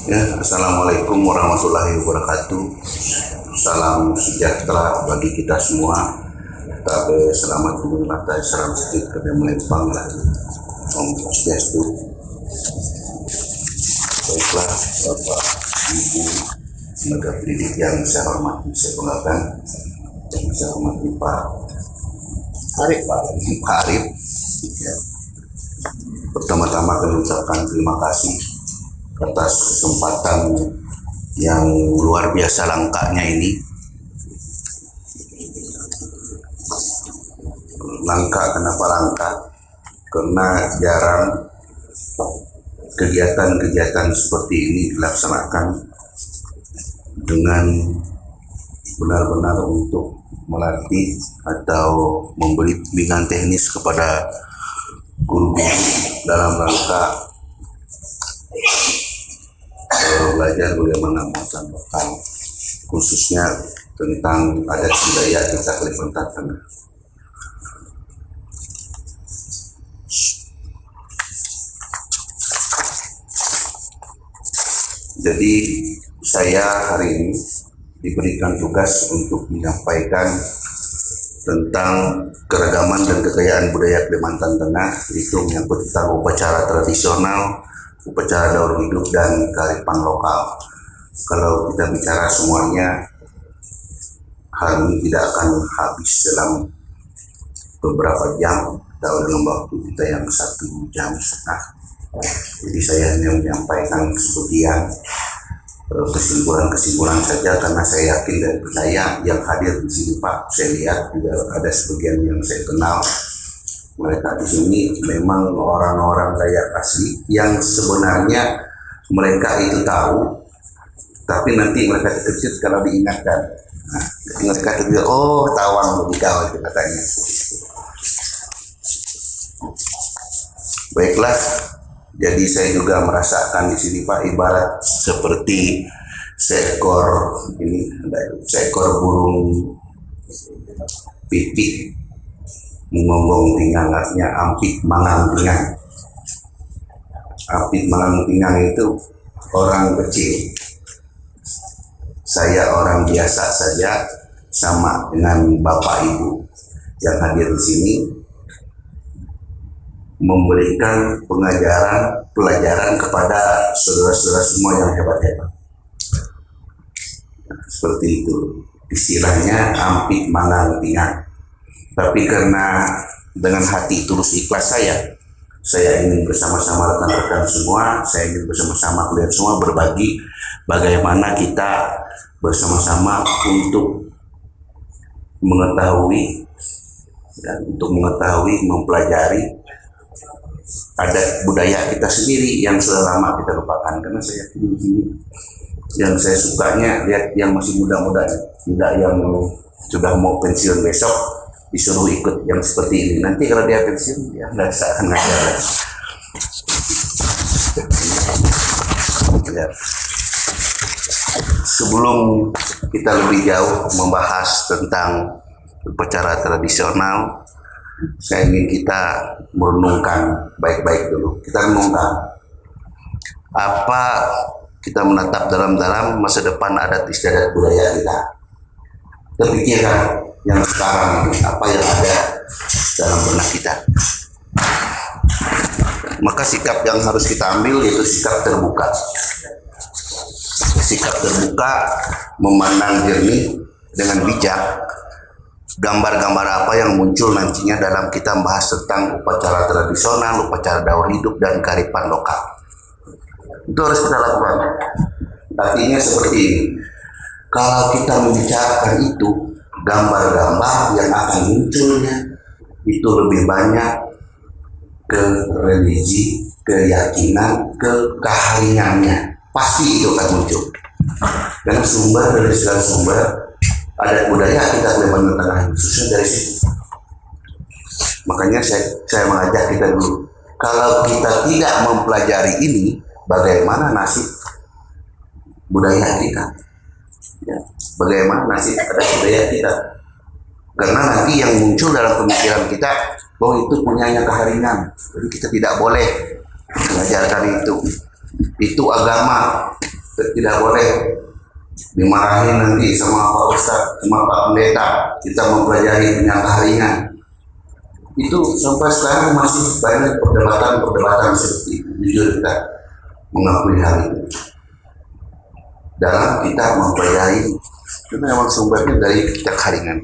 Ya, Assalamualaikum warahmatullahi wabarakatuh. Salam sejahtera bagi kita semua. Tapi selamat mengulantai salam sedikit kami melempang lagi. Om Swastiastu. Baiklah, Bapak, Ibu, tenaga pendidik yang saya hormati, saya banggakan, yang saya hormati Pak Arif. Ya. Pertama-tama kami ucapkan terima kasih atas kesempatan yang luar biasa langkanya ini. Langka, kenapa langka? Karena jarang kegiatan-kegiatan seperti ini dilaksanakan dengan benar-benar untuk melatih atau memberi bimbingan teknis kepada guru-guru dalam rangka belajar bagaimana menguasai lokal, khususnya tentang adat budaya kita Kalimantan Tengah. Jadi saya hari ini diberikan tugas untuk menyampaikan tentang keragaman dan kekayaan budaya Kalimantan Tengah, itu menyangkut tentang upacara tradisional, upacara daur hidup, dan kearifan lokal. Kalau kita bicara semuanya, hal ini tidak akan habis dalam beberapa jam atau dalam waktu kita yang 1,5 jam. Jadi saya hanya menyampaikan sebagian kesimpulan-kesimpulan saja, karena saya yakin dan percaya yang hadir di sini, Pak, saya lihat juga ada sebagian yang saya kenal. Mereka di sini memang orang-orang Dayak asli yang sebenarnya mereka itu tahu, tapi nanti mereka terkejut kalau diingatkan. Nah, mereka terkejut, oh tawang begikau itu katanya. Baiklah, jadi saya juga merasakan di sini, Pak, ibarat seperti seekor burung pipih mengonggong pinggang, artinya ampit mangang pinggang. Ampit mangang pinggang itu orang kecil. Saya orang biasa saja, sama dengan Bapak Ibu yang hadir di sini, memberikan pelajaran kepada saudara-saudara semua yang hebat-hebat. Seperti itu istilahnya, ampit mangang pinggang. Tapi karena dengan hati tulus ikhlas saya ingin bersama-sama rekan-rekan semua, saya ingin bersama-sama kalian semua berbagi bagaimana kita bersama-sama untuk mengetahui mempelajari adat budaya kita sendiri yang sudah lama kita lupakan. Karena saya yakin di sini yang saya sukanya lihat yang masih muda-muda, tidak yang sudah mau pensiun besok disuruh ikut yang seperti ini. Nanti kalau dia pensiun, dia nggak akan ngajar lagi. Sebelum kita lebih jauh membahas tentang upacara tradisional, saya ingin kita merenungkan baik-baik dulu. Kita renungkan apa kita menatap dalam masa depan adat istiadat budaya kita. Terpikirkan yang sekarang ini, apa yang ada dalam benak kita. Maka sikap yang harus kita ambil yaitu sikap terbuka. Sikap terbuka, memandang jernih dengan bijak gambar-gambar apa yang muncul nantinya dalam kita membahas tentang upacara tradisional, upacara daur hidup, dan kearifan lokal. Itu harus kita lakukan. Artinya seperti ini, kalau kita membicarakan itu, gambar-gambar yang akan munculnya itu lebih banyak ke religi, keyakinan, ke keharingannya. Pasti itu akan muncul. Karena sumber dari segala sumber adat budaya kita Kalimantan Tengah khususnya dari situ. Makanya saya mengajak kita dulu, kalau kita tidak mempelajari ini, bagaimana nasib budaya kita? Ya, bagaimana nasib adat budaya kita? Karena nanti yang muncul dalam pemikiran kita, bahwa itu punyanya keharingan, jadi kita tidak boleh mengajarkan itu. Itu agama, tidak boleh dimarahin nanti sama Pak Ustadz, sama Pak Pendeta, kita mempelajari penyangka ringan. Itu sampai sekarang masih banyak perdebatan seperti itu. Jujur kita mengakui hal itu. Dalam kita mempelajari, itu memang sumbernya dari penyangka ringan.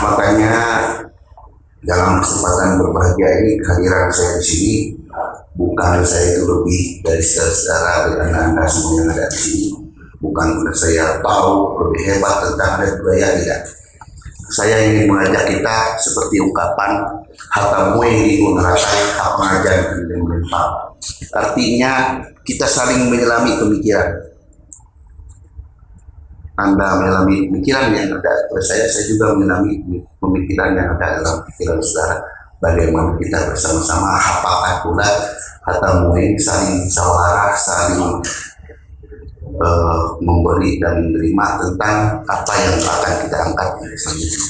Makanya dalam kesempatan berbahagia ini, kehadiran saya di sini bukan saya itu lebih dari saudara dengan Anda semua yang ada di sini. Bukan karena saya tahu lebih hebat tentang adat budaya, tidak. Saya ingin mengajak kita seperti ungkapan hatamu yang diunarakan hak pengajian dan melimpah. Artinya kita saling menyelami pemikiran. Anda menyelami pemikiran yang ada pada saya juga menyelami pemikiran yang ada dalam pikiran saudara. Bagaimana kita bersama-sama hafakat pula hatamu ini saling musyawarah, saling memberi dan menerima tentang apa yang akan kita angkat selanjutnya.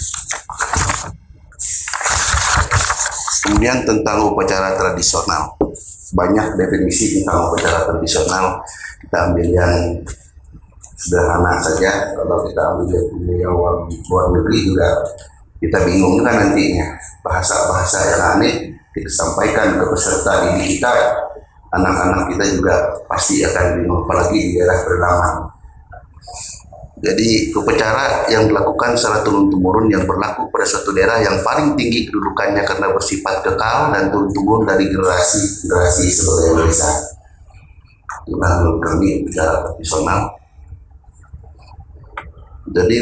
Kemudian tentang upacara tradisional, banyak definisi tentang upacara tradisional. Kita ambil yang sederhana saja. Kalau kita ambil yang luar negeri juga kita bingung kan nantinya, bahasa-bahasa yang aneh kita sampaikan ke peserta didik kita. Anak-anak kita juga pasti akan bingung, apalagi di daerah pedalaman. Jadi upacara yang dilakukan secara turun-temurun yang berlaku pada suatu daerah yang paling tinggi kedudukannya karena bersifat kekal dan turun-temurun dari generasi-generasi sebagai desa. Itulah menurut kami upacara tradisional. Jadi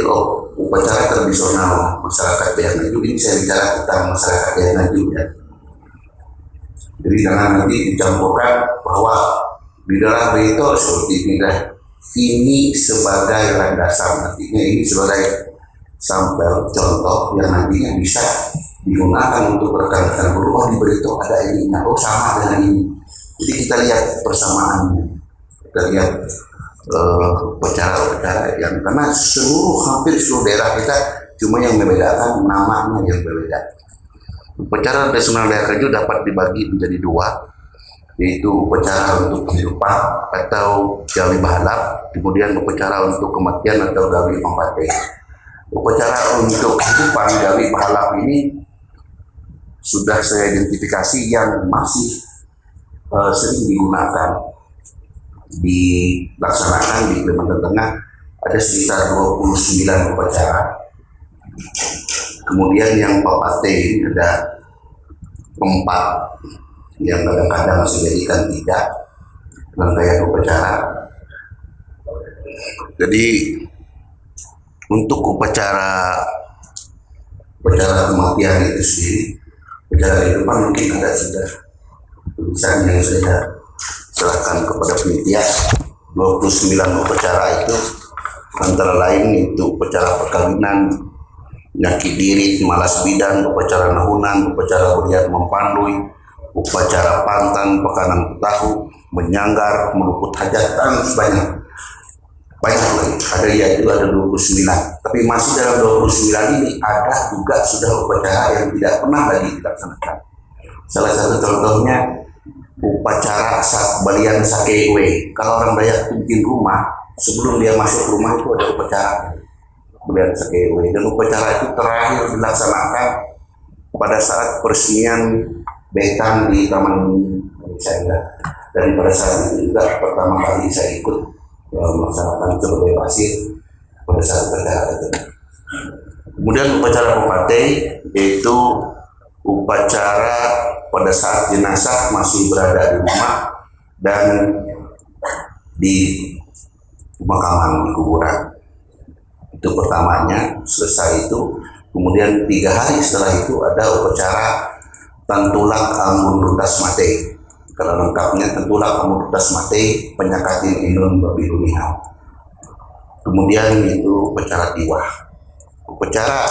upacara tradisional masyarakat yang maju ini, saya bicara tentang masyarakat yang maju ya. Jadi jangan nanti dicampurkan bahwa di dalam itu seperti ini dah. Ini sebagai landasan, artinya ini sebagai sampel contoh yang nantinya bisa digunakan untuk rekan-rekan guru. Di berita ada ini, oh sama dengan ini. Jadi kita lihat persamaannya, kita lihat upacara-upacara yang karena hampir seluruh daerah kita, cuma yang membedakan namanya yang berbeda. Upacara tradisional daerah Keju dapat dibagi menjadi dua, yaitu upacara untuk kehidupan atau gawi bahalap, kemudian upacara untuk kematian atau gawi pampate. Upacara untuk kehidupan gawi bahalap ini sudah saya identifikasi yang masih sering digunakan, dilaksanakan di Kalimantan Tengah ada sekitar 29 upacara. Kemudian yang pampate ini ada 4, yang kadang-kadang masih jadikan 3 rangkaian upacara. Jadi untuk upacara kematian itu sendiri, upacara kehidupan mungkin ada sudah tulisan yang saya serahkan kepada panitia. 29 upacara itu antara lain itu upacara perkawinan, nyaki diri, malas bidan, upacara nahunan, upacara beriat mempandui, upacara pantan, pekanan tahu, menyanggar, meluput hajat, dan banyak lagi. Ada yaitu ada 29. Tapi masih dalam 29 ini ada juga sudah upacara yang tidak pernah lagi dilaksanakan. Salah satu contohnya upacara balian sakewe. Kalau orang Dayak bikin rumah, sebelum dia masuk rumah itu ada upacara balian sakewe, dan upacara itu terakhir dilaksanakan pada saat peresmian Betan di Taman Indonesia. Dan pada saat itu juga pertama kali saya ikut melaksanakan sebagai pasir pada saat upacara itu. Kemudian upacara pampate yaitu upacara pada saat jenazah masih berada di rumah dan di pemakaman, di kuburan. Itu pertamanya, selesai itu. Kemudian 3 hari setelah itu ada upacara tantulak amun rutas mate. Kalau lengkapnya tantulak amun rutas mate penyakatin inun berbirumiha. Kemudian itu upacara tiwah. Upacara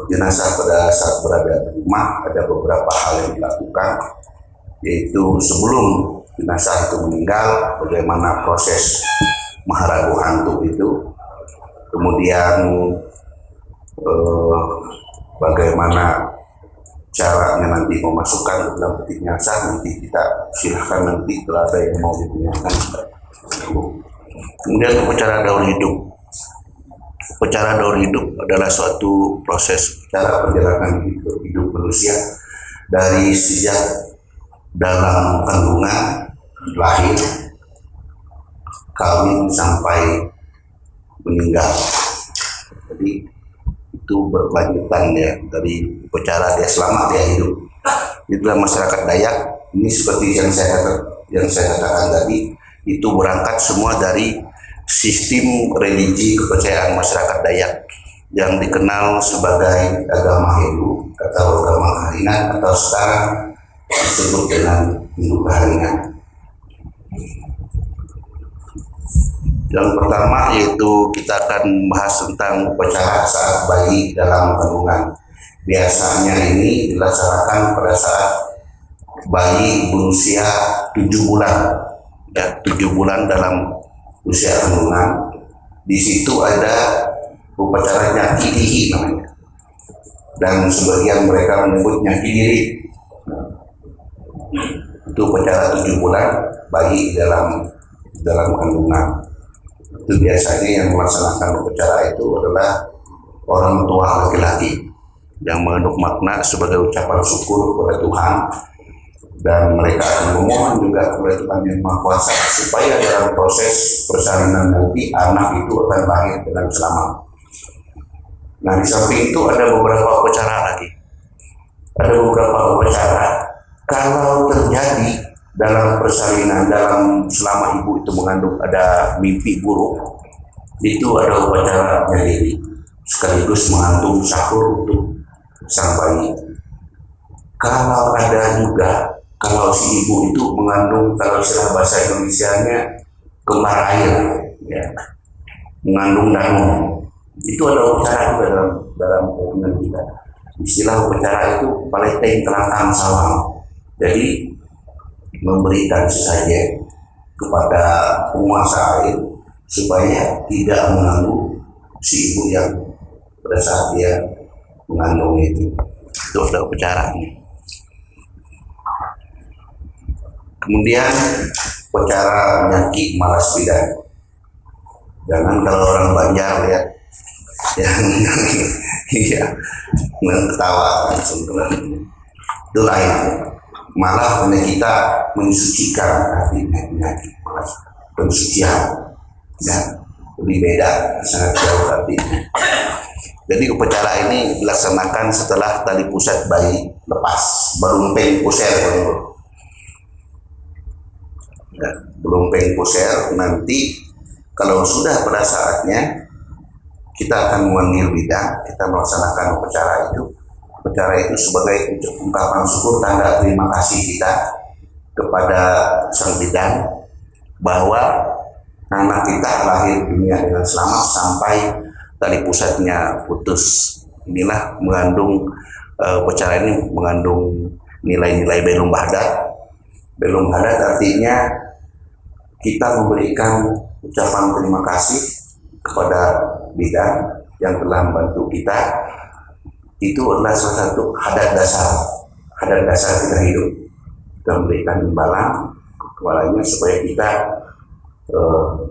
jenazah pada saat berada di rumah ada beberapa hal yang dilakukan, yaitu sebelum jenazah itu meninggal, bagaimana proses maharagu hantu itu, kemudian bagaimana caranya nanti memasukkan ke dalam peti jenazah. Nanti kita silahkan nanti kalau ada yang mau ditanyakan Kemudian upacara daur hidup. Upacara daur hidup adalah suatu proses upacara perjalanan hidup manusia dari sejak dalam kandungan, lahir, kawin sampai meninggal. Jadi itu berkelanjutan ya dari upacara dia selama dia hidup. Itulah masyarakat Dayak ini seperti yang saya katakan tadi, itu berangkat semua dari sistem religi kepercayaan masyarakat Dayak yang dikenal sebagai agama Hindu atau agama Kaharinan atau sekarang disebut dengan Hindu Kaharinan. Yang pertama yaitu kita akan membahas tentang upacara saat bayi dalam kandungan. Biasanya ini dilaksanakan pada saat bayi berusia 7 bulan, ya 7 bulan dalam usia kandungan. Di situ ada upacara nyaki dihi namanya, dan sebagian mereka menyebut nyaki diri. Itu upacara 7 bulan bayi dalam kandungan. Itu biasanya yang melaksanakan upacara itu adalah orang tua laki-laki yang mengandung makna sebagai ucapan syukur kepada Tuhan, dan mereka akan memohon juga kepada Tuhan yang Maha Kuasa supaya dalam proses persalinan nanti anak itu akan lahir dengan selamat. Nah, di samping itu ada beberapa upacara lagi. Ada beberapa upacara kalau terjadi dalam persalinan, dalam selama ibu itu mengandung ada mimpi buruk, itu ada upacara nyadiri sekaligus mengandung sahur untuk sang bayi. Kalau ada juga, kalau si ibu itu mengandung, kalau istilah bahasa Indonesianya kembar air, ya, mengandung danung, itu ada upacara juga dalam hubungan kita. Istilah upacara itu paleteng telangkang sawang. Jadi memberikan sesajen kepada penguasa air supaya tidak mengganggu si ibu yang pada saat dia mengandung itu. Itu ada upacaranya. Kemudian upacara nyaki malas bidan. Jangan kalau orang Banjar lihat yang iya ketawa langsung itu lain. Malah karena kita mensucikan artinya penyakit, pensucian, ya lebih beda, sangat jauh artinya. Jadi upacara ini dilaksanakan setelah tali pusat bayi lepas, berumpeng puser, ya, berumpeng puser. Nanti kalau sudah pada saatnya kita akan memanggil bidan, kita melaksanakan upacara itu. Upacara itu sebagai ungkapan syukur, tanda terima kasih kita kepada sang bidan bahwa anak kita lahir dunia dengan selamat sampai tali pusatnya putus. Inilah mengandung upacara ini mengandung nilai-nilai belum bahadat. Belum bahadat artinya kita memberikan ucapan terima kasih kepada bidan yang telah membantu kita. Itu adalah salah satu hadat dasar kita hidup. Kita memberikan imbalan kepadanya supaya kita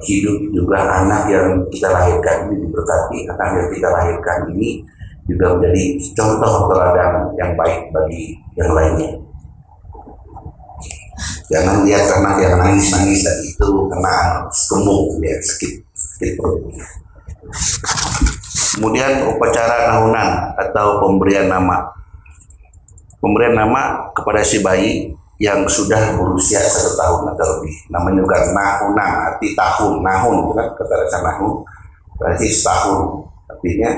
hidup juga. Anak yang kita lahirkan ini diberkati, anak yang kita lahirkan ini juga menjadi contoh teladan yang baik bagi yang lainnya. Jangan lihat anak yang nangis-nangis dan itu kena gemuk, ya, sakit perut. Kemudian upacara nahunan atau pemberian nama. Pemberian nama kepada si bayi yang sudah berusia 1 tahun atau lebih. Namanya juga nahunan, arti tahun. Nahun, kan kata dasar nahun, berarti setahun. Artinya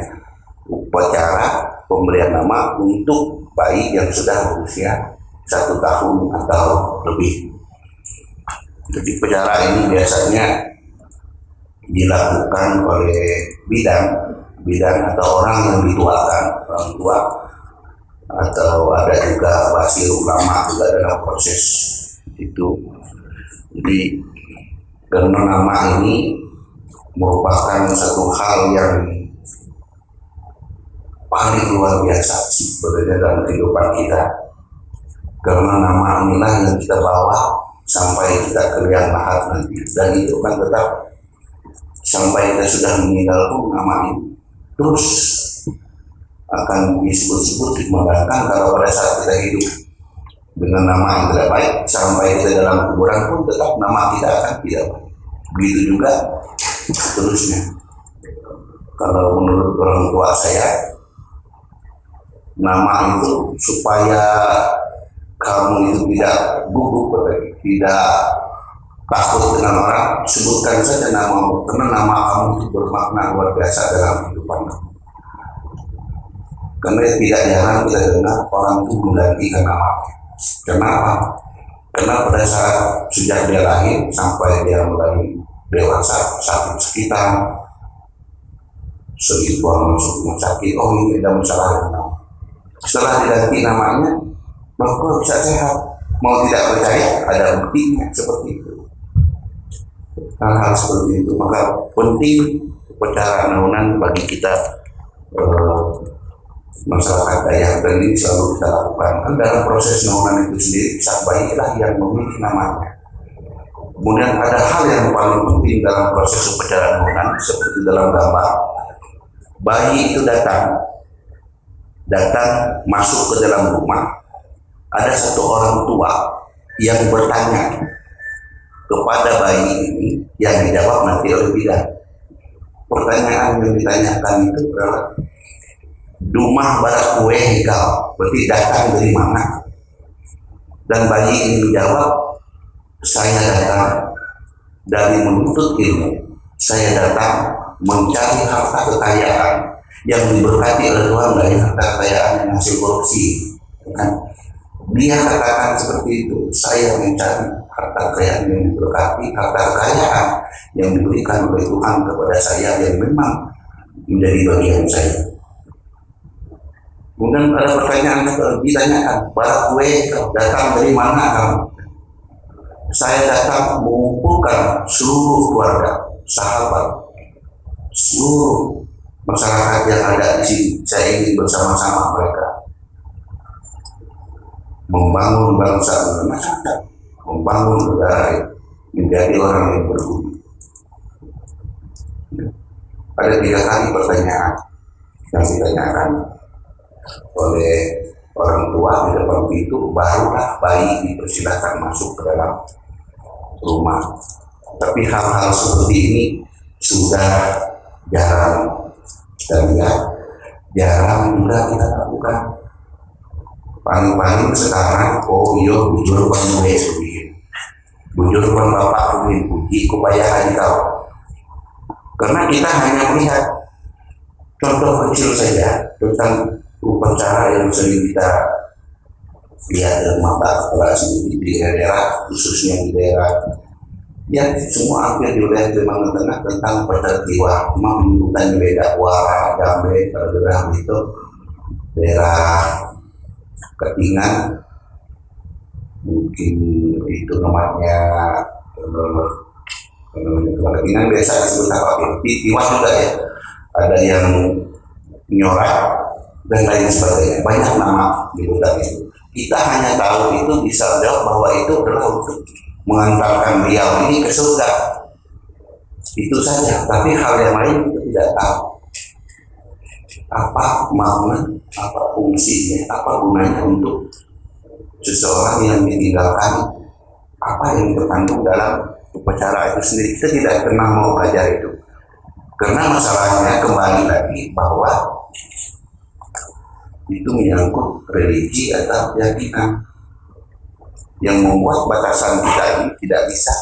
upacara pemberian nama untuk bayi yang sudah berusia 1 tahun atau lebih. Jadi upacara ini biasanya dilakukan oleh bidan atau orang yang dituakan, orang tua, atau ada juga wasi ulama juga dalam proses itu. Jadi karena nama ini merupakan satu hal yang paling luar biasa sebenarnya dalam kehidupan kita, karena nama inilah yang kita bawa sampai kita ke liang lahat nanti, dan itu kan tetap sampai kita sudah meninggal pun nama ini terus akan disebut-sebut dimodalkan. Kalau pada saat kita hidup dengan nama yang tidak baik, sampai kita dalam kuburan pun tetap nama kita akan tidak baik. Begitu juga seterusnya. Kalau menurut orang tua saya, nama itu supaya kamu itu tidak gugup, tidak takut dengan orang, sebutkan saja namamu, karena nama kamu itu bermakna luar biasa dalam kehidupan kamu. Karena tidak jarang kita dengar orang itu menggantikan namanya. Kenapa? Karena pada saat sejak dia lahir sampai dia mulai dewasa, sakit sekitar, segitu masuk rumah sakit, oh ini ada masalah dengan nama. Setelah diganti namanya, maka bisa sehat. Mau tidak percaya, ada buktinya seperti itu. Hal-hal seperti itu, maka penting upacara nahunan bagi kita masyarakat Dayak, dan ini selalu kita lakukan. Kan dalam proses nahunan itu sendiri, sang bayi lah yang memilih namanya. Kemudian ada hal yang paling penting dalam proses upacara nahunan, seperti dalam gambar, bayi itu datang masuk ke dalam rumah. Ada satu orang tua yang bertanya kepada bayi ini, yang dijawab nanti oleh bidan. Pertanyaan yang ditanyakan itu adalah, "Dumah barak kue kau," berarti datang dari mana? Dan bayi ini menjawab, "Saya datang dari menuntut ilmu. Saya datang mencari harta kekayaan yang diberkati oleh Tuhan dari harta kekayaan yang hasil korupsi." Kan? Dia katakan seperti itu, saya mencari harta kekayaan yang diberkati, harta kekayaan yang diberikan oleh Tuhan kepada saya yang memang menjadi bagian saya. Kemudian ada pertanyaan ditanyakan, "Barak kue datang dari mana kamu?" "Saya datang mengumpulkan seluruh keluarga, sahabat, seluruh masyarakat yang ada di sini. Saya ingin bersama-sama mereka membangun bangsa Indonesia, membangun negara menjadi orang yang berbudi." Ada 3 kali pertanyaan yang ditanyakan oleh orang tua di depan pintu, barulah bayi dipersilakan masuk ke dalam rumah. Tapi hal-hal seperti ini sudah jarang kita lihat, jarang juga kita lakukan. Paling-paling sekarang, oh iya bujur pan gue begini, bujur pan bapak begini, puji kebayaan kau. Karena kita hanya melihat contoh kecil saja tentang upacara yang sering kita lihat dari mata kepala sendiri di daerah, khususnya di daerah ya semua hampir di wilayah Kalimantan Tengah tentang upacara tiwa. Memang menunjukkan beda Wara, Gambe, pada daerah itu daerah Ketingan, mungkin itu namanya Ketingan biasa disebut apa? Tiwas juga ya. Ada yang nyorak dan lain sebagainya. Banyak nama di hutan itu. Kita hanya tahu itu bisa jawab bahwa itu adalah untuk mengantarkan beliau ini ke surga. Itu saja. Tapi hal yang lain kita tidak tahu. Apa makna, apa fungsinya, apa gunanya untuk seseorang yang ditinggalkan, apa yang terkandung dalam upacara itu sendiri. Kita tidak pernah mau belajar itu, karena masalahnya kembali lagi bahwa itu menyangkut religi atau keyakinan yang membuat batasan kita ini tidak bisa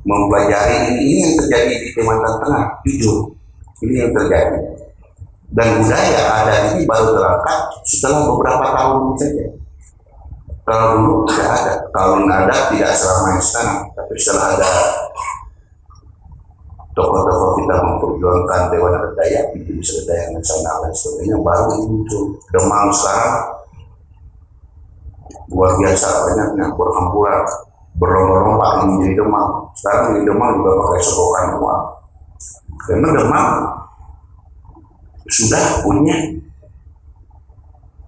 mempelajari. Ini yang terjadi di Kalimantan Tengah, jujur ini yang terjadi. Dan budaya adat ini baru terangkat setelah beberapa tahun saja. Kalau dulu tidak ada, kawin adat tidak seramai sekarang. Tapi setelah ada tokoh-tokoh kita memperjuangkan Dewan Adat Dayak, itu bisa Dayak Nasional dan sebagainya, baru ini muncul. Demam sekarang luar biasa banyaknya, berhamburan, berlomba-lomba ini menjadi Demam. Sekarang di Demam juga pakai sogokan uang. Karena Demam sudah punya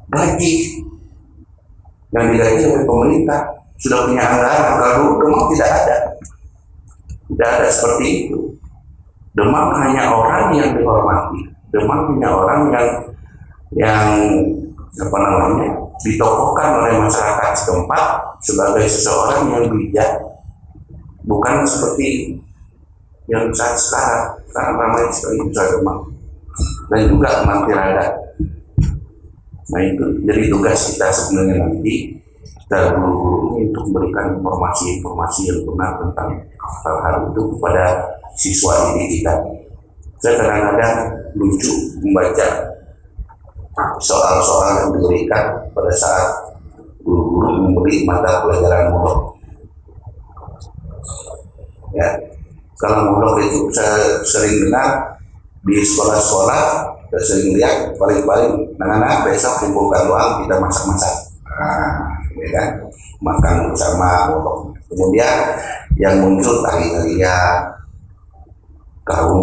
gaji yang digaji oleh pemerintah sudah punya anggaran. Kalau Demang tidak ada seperti itu. Demang hanya orang yang dihormati. Demang hanya orang yang apa namanya ditokohkan oleh masyarakat setempat sebagai seseorang yang bijak, bukan seperti yang saat sekarang ramai sekali Nusa Demang dan juga Mantirada. Nah itu jadi tugas kita sebenarnya nanti kita guru-guru untuk memberikan informasi-informasi yang benar tentang hal-hal itu kepada siswa didik kita. Saya kadang-kadang lucu membaca soal-soal yang diberikan pada saat guru-guru memberi mata pelajaran molok. Ya, kalau molok itu saya sering dengar di sekolah-sekolah, saya sering lihat paling-paling anak-anak besok kumpulkan uang kita masak-masak. Ya kan? Makan bersama molok. Kemudian yang muncul tari-tarian, kaum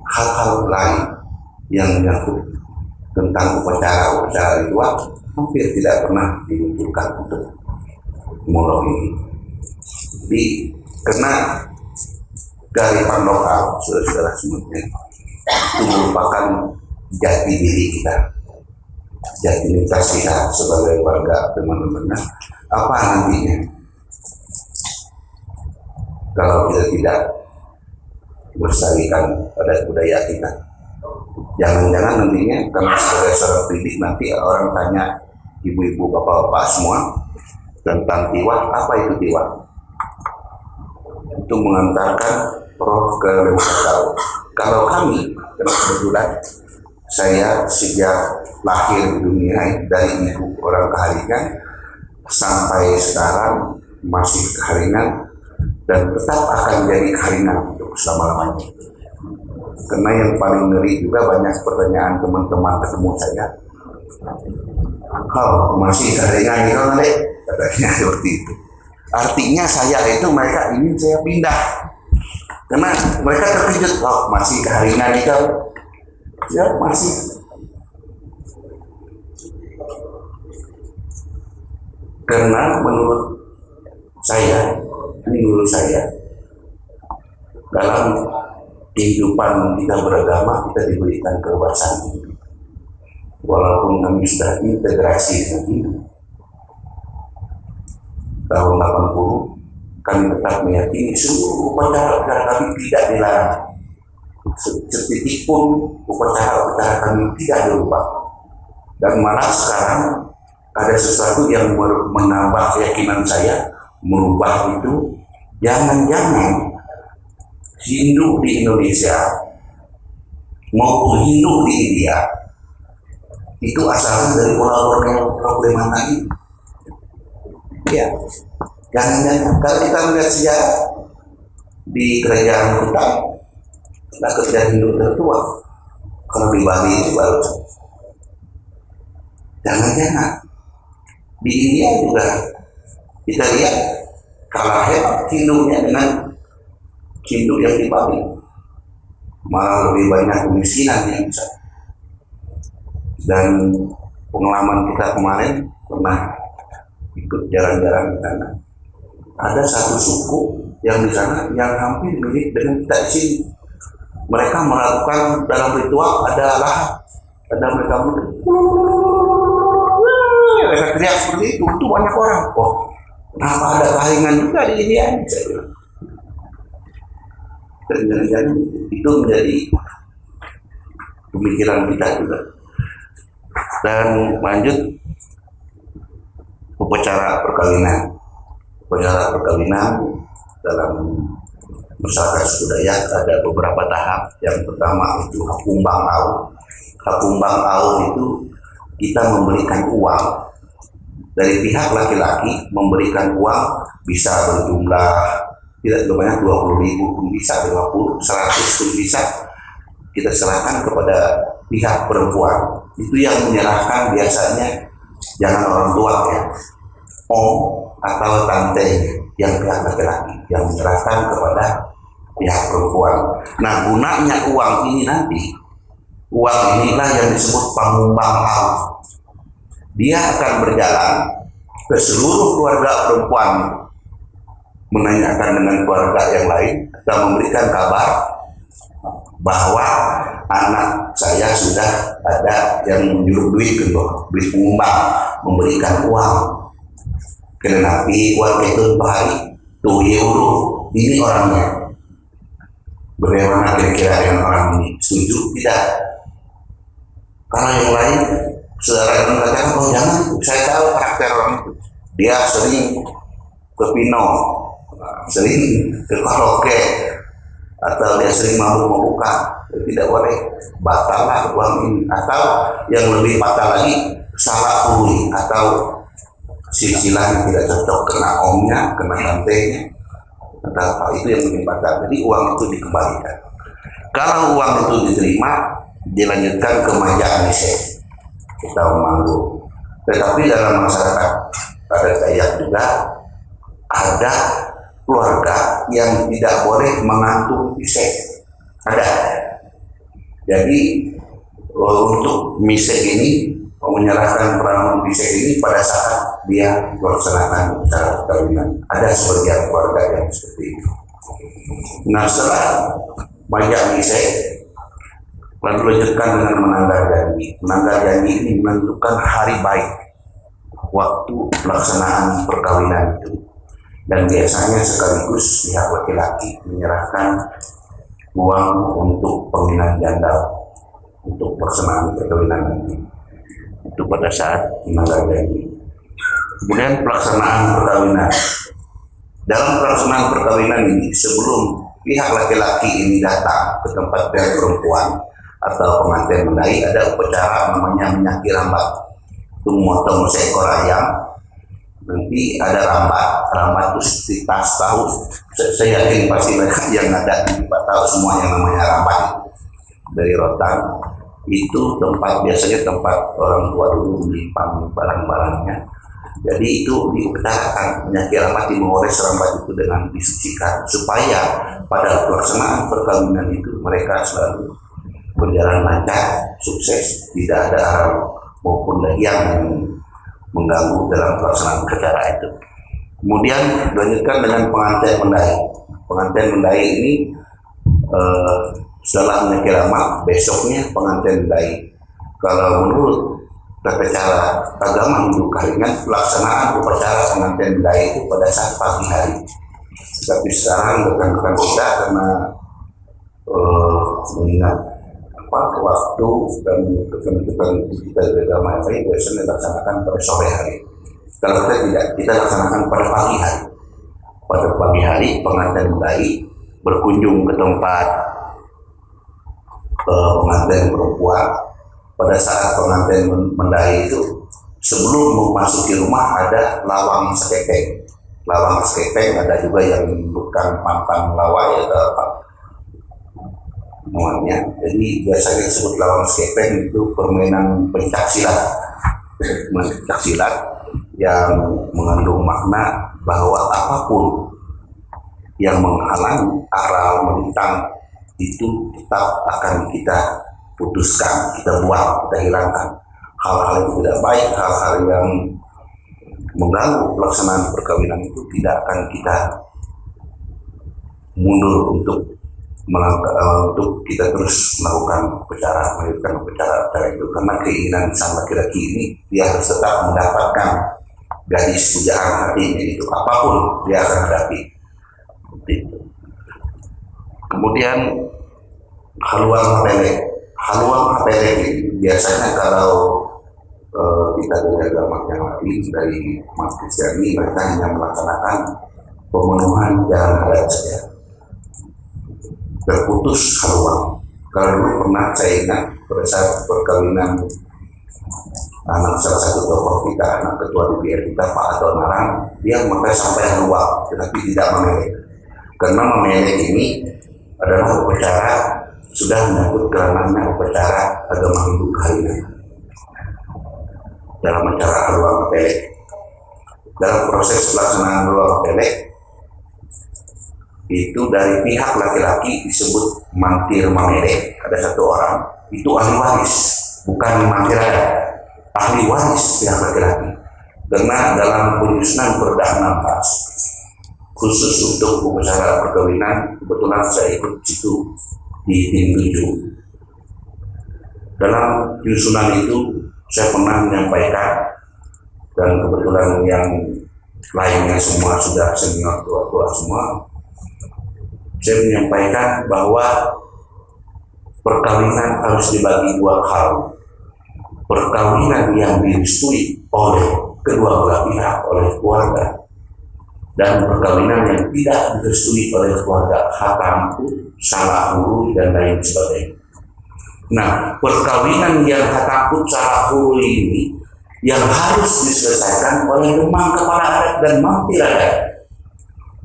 hal-hal lain yang menyangkut tentang upacara ritual hampir tidak pernah dimunculkan untuk molok ini. Jadi karena kearifan lokal saudara-saudara semuanya itu merupakan jati diri kita, jati identitas kita sebagai warga teman-teman. Apa nantinya kalau kita tidak melestarikan adat budaya kita? Jangan-jangan nantinya karena sebagai seorang pendidik nanti orang tanya ibu-ibu, bapak-bapak semua tentang tiwah. Apa itu tiwah? Itu mengantarkan roh ke lewat tahun. Kalau kami, karena kebetulan saya sejak lahir di dunia dari ibu orang Keharingan sampai sekarang masih Keharingan dan tetap akan jadi Keharingan untuk selama-lamanya. Karena yang paling ngeri juga banyak pertanyaan teman-teman ketemu saya, "Oh, masih Keharingan gitu nanti?" Katanya seperti itu. Artinya saya itu mereka ingin saya pindah. Karena mereka terkejut, "Oh, masih Keharingan itu?" Ya, masih. Karena menurut saya dalam kehidupan kita beragama kita diberikan kebebasan. Walaupun kami sudah integrasi dengan Hindu tahun 80, kami tetap meyakini seluruh upacara kami tidak dilarang. Setitik pun upacara kami tidak dirubah. Dan malah sekarang ada sesuatu yang menambah keyakinan saya, merubah itu. Jangan-jangan Hindu di Indonesia maupun Hindu di India itu asalnya dari pulau problematika ini. Ya, jangan-jangan kalau kita melihat sejarah di kerajaan Kutai, kerajaan Hindu tertua, kalau di Bali itu baru. Jangan-jangan di India juga kita lihat kalah hebat Hindunya dengan Hindu yang di Bali, malah lebih banyak kemiskinan yang bisa. Dan pengalaman kita kemarin pernah ikut jalan-jalan di sana, ada satu suku yang di sana yang hampir mirip dengan kita di sini. Mereka melakukan dalam ritual ada lahat, ada mereka teriak seperti itu banyak orang. Oh, kenapa ada Keharingan juga di India? Dan jangan-jangan itu menjadi pemikiran kita juga. Dan lanjut upacara perkawinan. Upacara perkawinan dalam masyarakat budaya ada beberapa tahap. Yang pertama itu hakumbang au. Hakumbang au itu kita memberikan uang dari pihak laki-laki, memberikan uang bisa berjumlah tidak banyak, 20.000 pun bisa, 50, 100 pun bisa. Kita serahkan kepada pihak perempuan. Itu yang menyerahkan biasanya jangan orang tua ya, om atau tante yang pihak laki-laki yang menyerahkan kepada pihak perempuan. Nah, gunanya uang ini nanti, uang inilah yang disebut pangumbang au. Dia akan berjalan ke seluruh keluarga perempuan, menanyakan dengan keluarga yang lain dan memberikan kabar bahwa anak saya sudah ada yang menyuruh duit beli pengembang, memberikan uang. Kenapi uang itu hari tuh euro ini orangnya. Bagaimana kira-kira yang orang ini setuju tidak? Kalau yang lain saudara yang mengatakan, oh jangan, saya tahu karakter orang itu, dia sering ke Pino, sering ke karaoke, atau dia sering mabuk-mabukan, tidak boleh, batallah uang ini. Atau yang lebih fatal lagi, salah pulih atau silsilah tidak cocok, kena omnya, kena tantenya, atau apa, itu yang lebih fatal. Jadi uang itu dikembalikan. Kalau uang itu diterima, dilanjutkan ke majak nise, kita memanggul. Tetapi dalam masyarakat ada Dayak juga ada keluarga yang tidak boleh mengantung mise. Ada. Jadi untuk mise ini menyerahkan peran mise ini pada saat dia melaksanakan acara perkawinan. Ada sebagian keluarga yang seperti itu. Nah, setelah majak mise, lalu lanjutkan dengan menanggar janji. Menanggar janji ini menentukan hari baik waktu pelaksanaan perkawinan itu. Dan biasanya sekaligus pihak laki-laki menyerahkan uang untuk penginan janda untuk pelaksanaan perkawinan nanti. Itu pada saat menanggar janji. Kemudian pelaksanaan perkawinan. Dalam pelaksanaan perkawinan ini, sebelum pihak laki-laki ini datang ke tempat pihak perempuan atau pengantin mendai, ada upacara namanya menyaki rambat. Itu memotong seekor ayam. Nanti ada rambat itu seperti tas tahu. Saya yakin pasti mereka yang ada di Pak tahu semua yang namanya rambat itu. Dari rotan. Itu tempat, biasanya tempat orang tua dulu menyimpan barang-barangnya. Jadi itu diutarakan, menyaki rambat, mengores rambat itu dengan disucikan, supaya pada pelaksanaan perkawinan itu mereka selalu berjalan lancar, sukses, tidak ada haram maupun yang mengganggu dalam pelaksanaan acara itu. Kemudian dilanjutkan dengan pengantin mendai. Pengantin mendai ini setelah menyaki rambat, besoknya pengantin mendai. Kalau menurut tata cara agama Hindu Kalingan, pelaksanaan upacara pengantin mendai itu pada saat pagi hari. Tapi sekarang rekan-rekan kita karena mengingat waktu dan ketentuan kita di agama lain, biasanya dilaksanakan pada sore hari. Kalau kita tidak, kita laksanakan pada pagi hari. Pada pagi hari pengantin mendai berkunjung ke tempat pengantin perempuan. Pada saat pengantin mendai itu, sebelum memasuki rumah ada lawang sekepeng. Lawang sekepeng ada juga yang bukan pampang lawai atau apa namanya. Jadi biasanya disebut lawang sekepeng, itu permainan pencak silat. Pencak silat yang mengandung makna bahwa apapun yang menghalang aral melintang itu tetap akan kita putuskan, kita buang, kita hilangkan. Hal-hal yang tidak baik, hal-hal yang mengganggu pelaksanaan perkawinan itu tidak akan kita mundur untuk kita terus melakukan upacara itu, karena keinginan sang laki-laki ini dia harus tetap mendapatkan gadis pujaan hatinya itu, apapun dia akan hadapi. Kemudian haluan hapele biasanya kalau kita dari agama yang lain, dari umat Kristiani, mereka hanya melaksanakan pemenuhan jalan adat saja, terputus haluan. Kalau dulu pernah saya ingat pada saat perkawinan anak salah satu tokoh kita, anak ketua DPR kita, Pak Adonarang, dia memakai sampai haluan, tetapi tidak memelek. Karena memelek ini adalah upacara sudah menyangkut kerananya upacara agama Hindu Kalingan. Dalam acara haluan pelek, dalam proses pelaksanaan haluan pelek itu dari pihak laki-laki disebut mantir mamere. Ada satu orang itu ahli waris, bukan mantir ada, ahli waris pihak laki-laki. karena dalam penyusunan Perda 16 khusus untuk upacara perkawinan, kebetulan saya ikut situ di tim 7. Dalam penyusunan itu saya pernah menyampaikan, dan kebetulan yang lainnya semua sudah senior, tua-tua semua, saya menyampaikan bahwa perkawinan harus dibagi dua hal. Perkawinan yang direstui oleh kedua belah pihak, oleh keluarga, dan perkawinan yang tidak direstui oleh keluarga, hatam, salah huruf, dan lain sebagainya. Nah, perkawinan yang hatam, salah huruf ini yang harus diselesaikan oleh demang kepala adat dan mampir adat.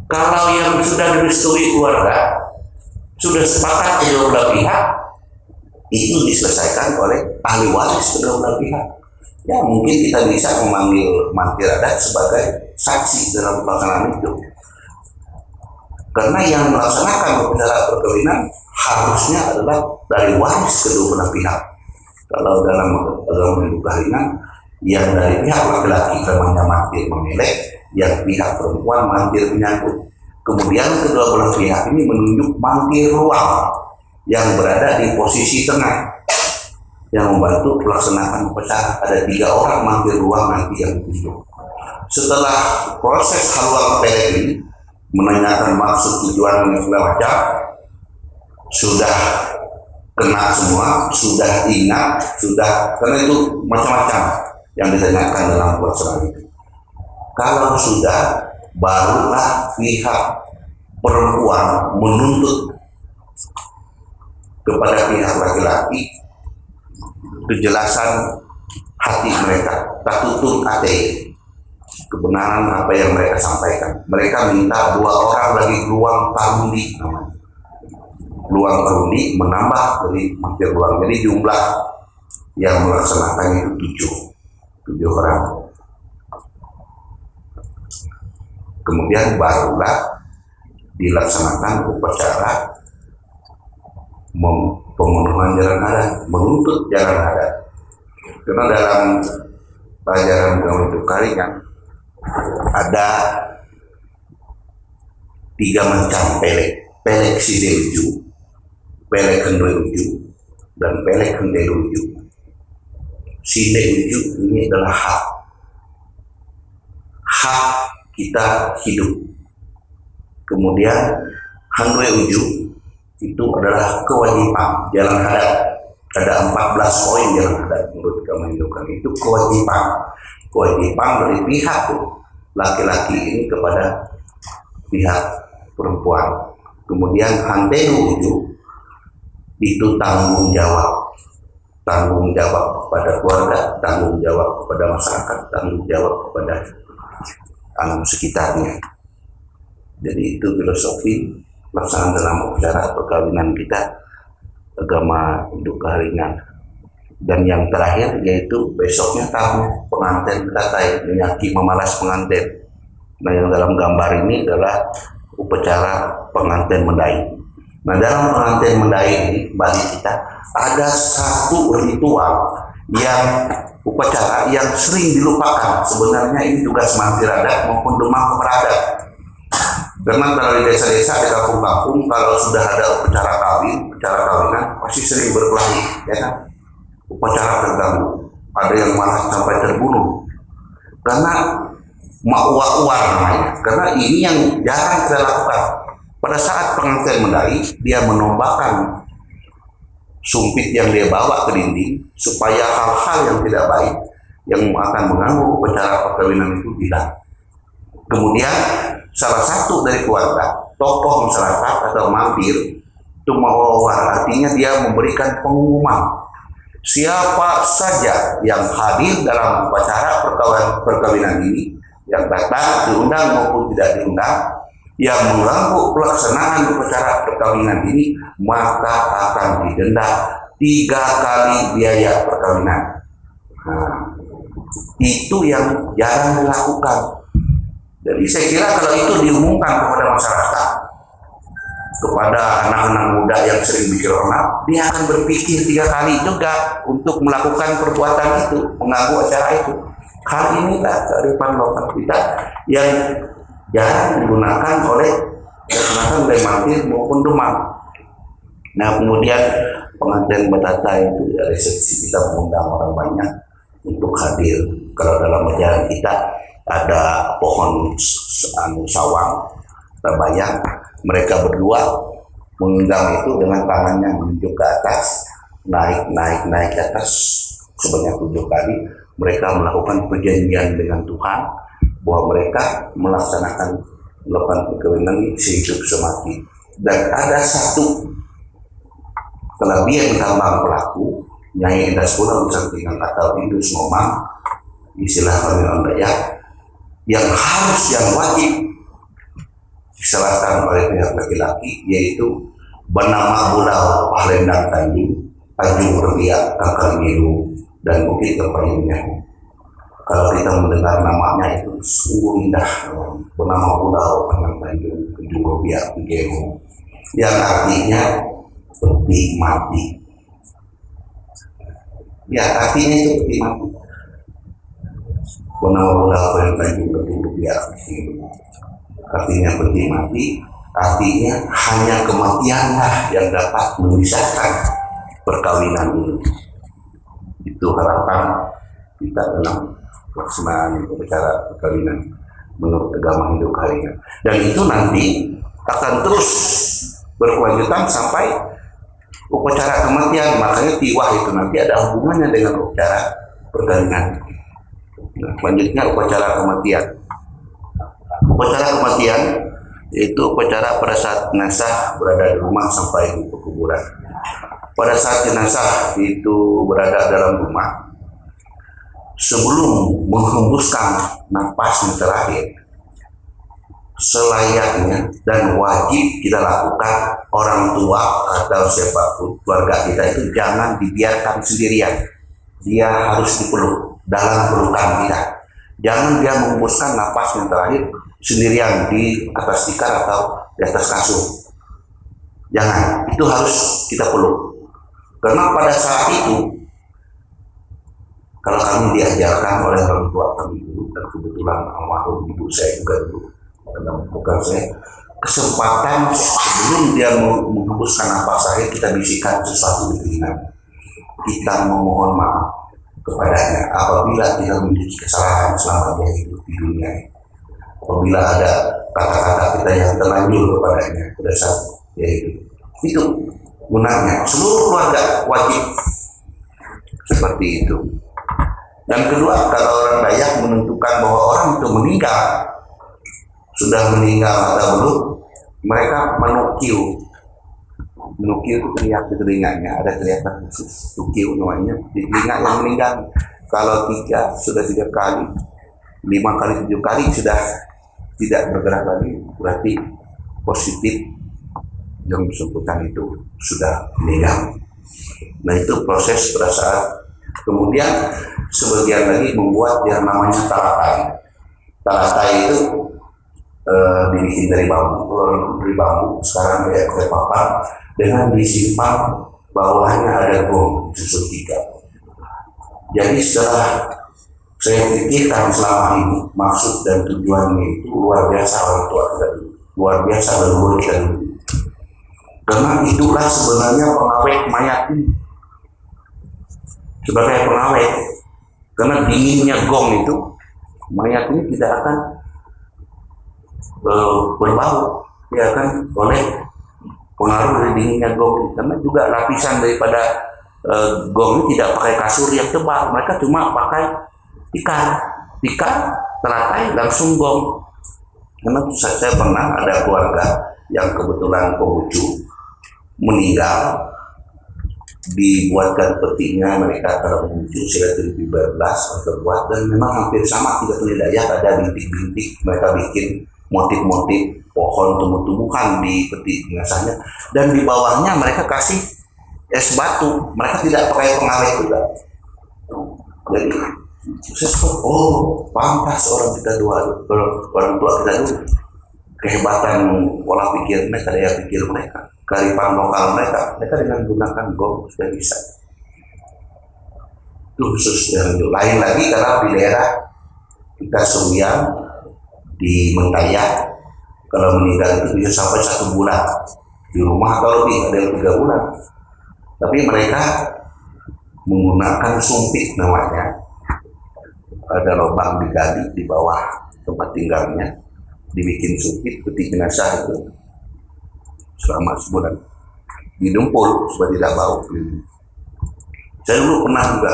Kalau yang sudah direstui keluarga, sudah sepakat kedua belah pihak, itu diselesaikan oleh ahli waris kedua belah pihak. Ya, mungkin kita bisa memanggil mampir adat sebagai saksi dalam pelaksanaan itu. Karena yang melaksanakan upacara perkawinan harusnya adalah dari waris kedua belah pihak. Kalau dalam agama Hindu Kahina, yang dari pihak laki-laki namanya mampir memelek, yang pihak perempuan mampir menyangkut. Kemudian kedua belah pihak ini menunjuk mampir ruang yang berada di posisi tengah yang membantu pelaksanaan upacara. Ada 3 orang mampir ruang nanti yang ditunjuk. Setelah proses haluan pelek ini menanyakan maksud tujuan dan segala macam, sudah kena semua, sudah ingat, sudah, karena itu macam-macam yang ditanyakan dalam pelaksanaan itu. Kalau sudah, barulah pihak perempuan menuntut kepada pihak laki-laki kejelasan hati mereka, tatutur ate, kebenaran apa yang mereka sampaikan. Mereka minta 2 orang lagi ruang parundi namanya. Ruang parundi menambah dari mampir ruang. Jadi jumlah yang melaksanakannya itu 7 orang. Kemudian barulah dilaksanakan upacara pemenuhan jalan adat, menuntut jalan adat. Karena dalam pelajaran agama Hindu Kahina ada 3 macam pelek: pelek sideluju, pelek hendeluju, dan pelek hendeluju. Sideluju ini adalah hak kita hidup. Kemudian hendeluju itu adalah kewajiban jalan adat. Ada 14 poin jalan adat menurut agama Hindu Kahina. Itu kewajiban dari pihak laki-laki ini kepada pihak perempuan. Kemudian hantenu itu tanggung jawab kepada keluarga, tanggung jawab kepada masyarakat, tanggung jawab kepada alam sekitarnya. Jadi itu filosofi pelaksanaan dalam upacara perkawinan kita agama Hindu Kahina. Dan yang terakhir yaitu besoknya tamu pengantin kita menyaki memalas pengantin. Nah, yang dalam gambar ini adalah upacara pengantin mendai. Nah, dalam pengantin mendai ini bagi kita ada satu ritual yang upacara yang sering dilupakan. Sebenarnya ini tugas mampir adat maupun demang kepala adat. Karena kalau di desa-desa, di kampung-kampung, kalau sudah ada upacara kawinan, pasti sering berkelahi, ya kan? Upacara terganggu, ada yang malah sampai terbunuh. Karena mauwa-uar namanya. Karena ini yang jarang kita lakukan. Pada saat pengantin mendai, dia menombakan sumpit yang dia bawa ke dinding, supaya hal-hal yang tidak baik, yang akan mengganggu upacara perkawinan itu hilang. Kemudian salah satu dari keluarga, tokoh masyarakat atau mampir itu mawawar, artinya dia memberikan pengumuman siapa saja yang hadir dalam upacara perkawinan ini, yang datang diundang maupun tidak diundang, yang mengganggu pelaksanaan upacara perkawinan ini, maka akan didenda 3 kali biaya perkawinan. Nah, itu yang jarang dilakukan. Jadi saya kira kalau itu diumumkan kepada masyarakat, kepada anak-anak muda yang sering mikir onak, dia akan berpikir 3 kali juga untuk melakukan perbuatan itu, mengganggu acara itu. Hal inilah kearifan lokal kita yang jarang digunakan oleh Mampir maupun Demak. Nah, kemudian pengantin Batata itu ya, resepsi kita mengundang orang banyak untuk hadir. Kalau dalam perjalanan kita ada pohon sawang terbayang, mereka berdua mengundang itu dengan tangannya menunjuk ke atas, naik ke atas sebanyak 7 kali. Mereka melakukan perjanjian dengan Tuhan bahwa mereka melaksanakan perkawinan sehidup semati. Dan ada satu kelebihan tambang pelaku Nyai Endas Pura Tinggal atau Indus Ngomang, istilah kami orang Dayak, yang wajib diserahkan oleh pihak laki-laki, yaitu bernama Bulau Pahlendang Tanjung Rebiak Tangkal Biru dan Bukit Kepayunnya. Kalau kita mendengar namanya itu sungguh indah, bernama Bulau Pahlendang Tanjung Rebiak Tangkal, yang artinya peti mati. Ya, artinya itu peti mati. Bernama Bulau Pahlendang Tanjung Rebiak artinya peti mati, artinya hanya kematianlah yang dapat memisahkan perkawinan ini. Itu harapan kita dalam pelaksanaan upacara perkawinan menurut agama Hindu kalian. Dan itu nanti akan terus berkelanjutan sampai upacara kematian. Makanya tiwah itu nanti ada hubungannya dengan upacara perkawinan. Nah, selanjutnya upacara kematian. Upacara kematian itu upacara pada saat jenazah berada di rumah sampai di pekuburan. Pada saat jenazah itu berada dalam rumah, sebelum menghembuskan napas yang terakhir, selayaknya dan wajib kita lakukan, orang tua atau siapapun keluarga kita itu jangan dibiarkan sendirian. Dia harus dipeluk dalam pelukan kita. Jangan dia menghembuskan napas yang terakhir sendirian di atas tikar atau di atas kasur. Jangan, itu harus kita peluk. Karena pada saat itu, kalau kami diajarkan oleh orang tua kami dulu, dan kebetulan almarhum ibu saya juga dulu, bukan saya, kesempatan sebelum dia menghembuskan napas terakhir, kita bisikan sesuatu di telinga. Kita memohon maaf kepadanya apabila kita memiliki kesalahan selama dia hidup di dunia ini. Apabila ada kata-kata kita yang terlanjur kepadanya pada saat dia hidup, itu gunanya seluruh keluarga wajib seperti itu. Dan kedua, kalau orang Dayak menentukan bahwa orang itu meninggal, sudah meninggal atau belum, mereka menukiu. Menukiu itu teriak di telinganya, ada teriakan khusus, tukiu namanya, di telinga yang meninggal. Kalau sudah 3 kali, 5 kali, 7 kali sudah tidak bergerak lagi, berarti positif yang bersangkutan itu sudah meninggal. Nah, itu proses pada saat. Kemudian sebagian lagi membuat yang namanya taratai. Taratai itu dibikin dari bambu, sekarang kayak papan, dengan disimpan bawahnya ada gong susun 3. Jadi setelah saya pikirkan selama ini, maksud dan tujuannya itu luar biasa orang tua kita dulu, luar biasa leluhur kita dulu. Karena itulah sebenarnya pengawet mayat ini. Sebagai pengawet, karena dinginnya gong itu, mayat ini tidak akan berbau, ya kan, oleh pengaruh dari dinginnya gong. Karena juga lapisan daripada gong ini tidak pakai kasur yang tebal, mereka cuma pakai tikar, teratai, langsung gong. Karena saya pernah ada keluarga yang kebetulan pengucu meninggal, dibuatkan petinya, mereka kalau pengucu saya 2012 terbuat, dan memang hampir sama, tidak punya daya, ada bintik-bintik, mereka bikin motif-motif pohon, tumbuh-tumbuhan di peti jenazahnya, dan di bawahnya mereka kasih es batu, mereka tidak pakai pengawet juga. Jadi oh, pantas orang kita orang tua kita dulu, kehebatan pola pikir mereka, daya pikir mereka, kearifan lokal mereka dengan menggunakan gong sudah bisa. Itu khusus yang lain lagi. Karena di daerah kita sembiang di Mentaya, kalau meninggal itu bisa sampai 1 bulan di rumah atau lebih, ada yang 3 bulan. Tapi mereka menggunakan sumpit namanya, ada lubang digali di bawah tempat tinggalnya, dibikin sumpit peti jenazah itu selama sebulan, didempul supaya tidak bau. Saya dulu pernah juga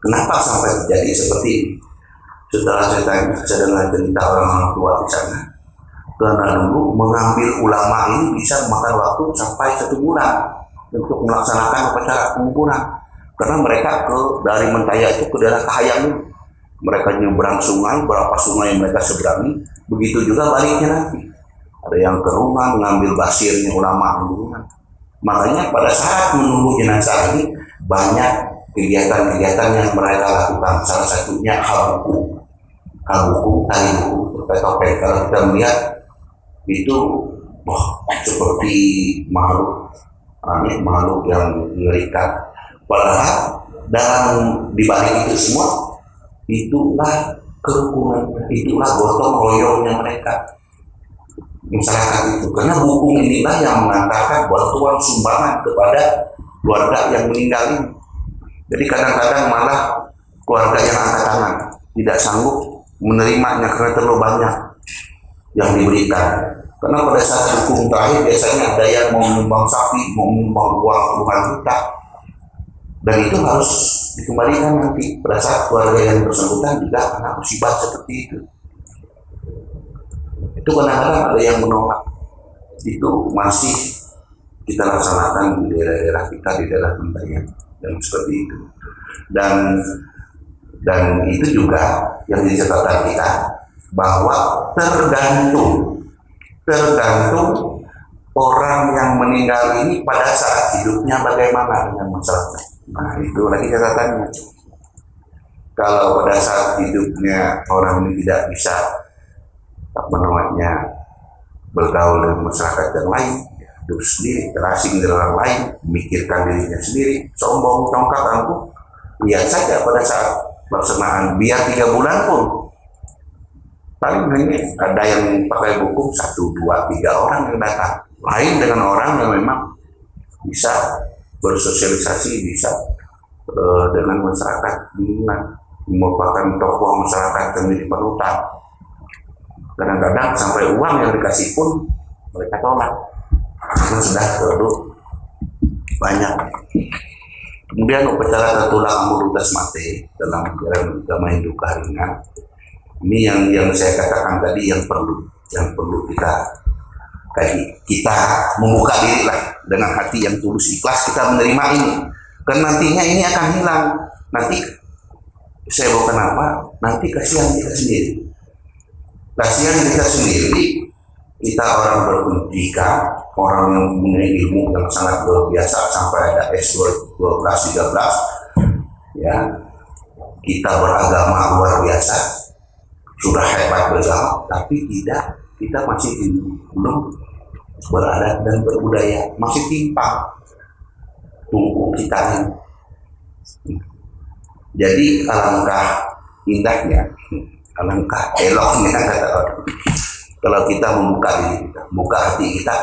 kenapa sampai terjadi seperti ini. Setelah saya dengar cerita orang-orang tua di sana, karena dulu mengambil ulama ini bisa memakan waktu sampai 1 bulan untuk melaksanakan upacara penguburan. Karena mereka dari Mentaya itu ke daerah Kahayang, mereka nyebrang sungai, berapa sungai yang mereka seberangi, begitu juga baliknya nanti. Ada yang ke rumah mengambil basirnya ulama dulu. Makanya pada saat menunggu jenazah ini banyak kegiatan-kegiatan yang mereka lakukan. Salah satunya habuku, tali buku, topeng. Kalau kita melihat itu, seperti makhluk yang mengerikan. Padahal dalam dibalik itu semua, itulah kerukunan, itulah gotong royongnya mereka, masyarakat itu. Karena hukum inilah yang mengantarkan bantuan sumbangan kepada keluarga yang meninggal ini. Jadi kadang-kadang malah keluarga yang angkat tangan tidak sanggup menerimanya karena terlalu banyak yang diberikan. Karena pada saat hukum terakhir biasanya ada yang mau menyumbang sapi, mau menyumbang uang puluhan juta, dan itu harus dikembalikan nanti pada saat keluarga yang bersangkutan juga karena musibah seperti itu. Itu kadang-kadang ada yang menolak. Itu masih kita laksanakan di daerah-daerah kita, di daerah Mentaya, dan seperti itu. Dan itu juga yang jadi catatan kita, bahwa tergantung orang yang meninggal ini pada saat hidupnya bagaimana dengan masyarakat. Nah, itu lagi catatannya. Kalau pada saat hidupnya orang ini tidak bisa bergaul dengan masyarakat yang lain, hidup sendiri, terasing dari orang lain, memikirkan dirinya sendiri, sombong, congkak, angkuh, lihat saja pada saat pelaksanaan, biar 3 bulan pun paling hanya ada yang pakai buku 1, 2, 3 orang yang datang. Lain dengan orang yang memang bisa bersosialisasi, bisa dengan masyarakat lingkungan, merupakan tokoh masyarakat yang menjadi panutan. Kadang-kadang sampai uang yang dikasih pun mereka tolak karena sudah terlalu banyak. Kemudian upacara tertulang amulutas mate dalam agama Hindu Kaharingan, ini yang saya katakan tadi, yang perlu kita membuka diri lah dengan hati yang tulus ikhlas, kita menerima ini. Karena nantinya ini akan hilang. Nanti saya bukan apa, nanti kasihan kita sendiri. Kasihan kita sendiri, kita orang berpendidikan, orang yang punya ilmu yang sangat luar biasa sampai ada S12, 13, ya, kita beragama luar biasa, sudah hebat beragama, tapi kita masih belum beradab dan berbudaya, masih timpang tunggu kita ini. Jadi alangkah indahnya, alangkah eloknya kata orang, kalau kita membuka diri kita, membuka hati kita,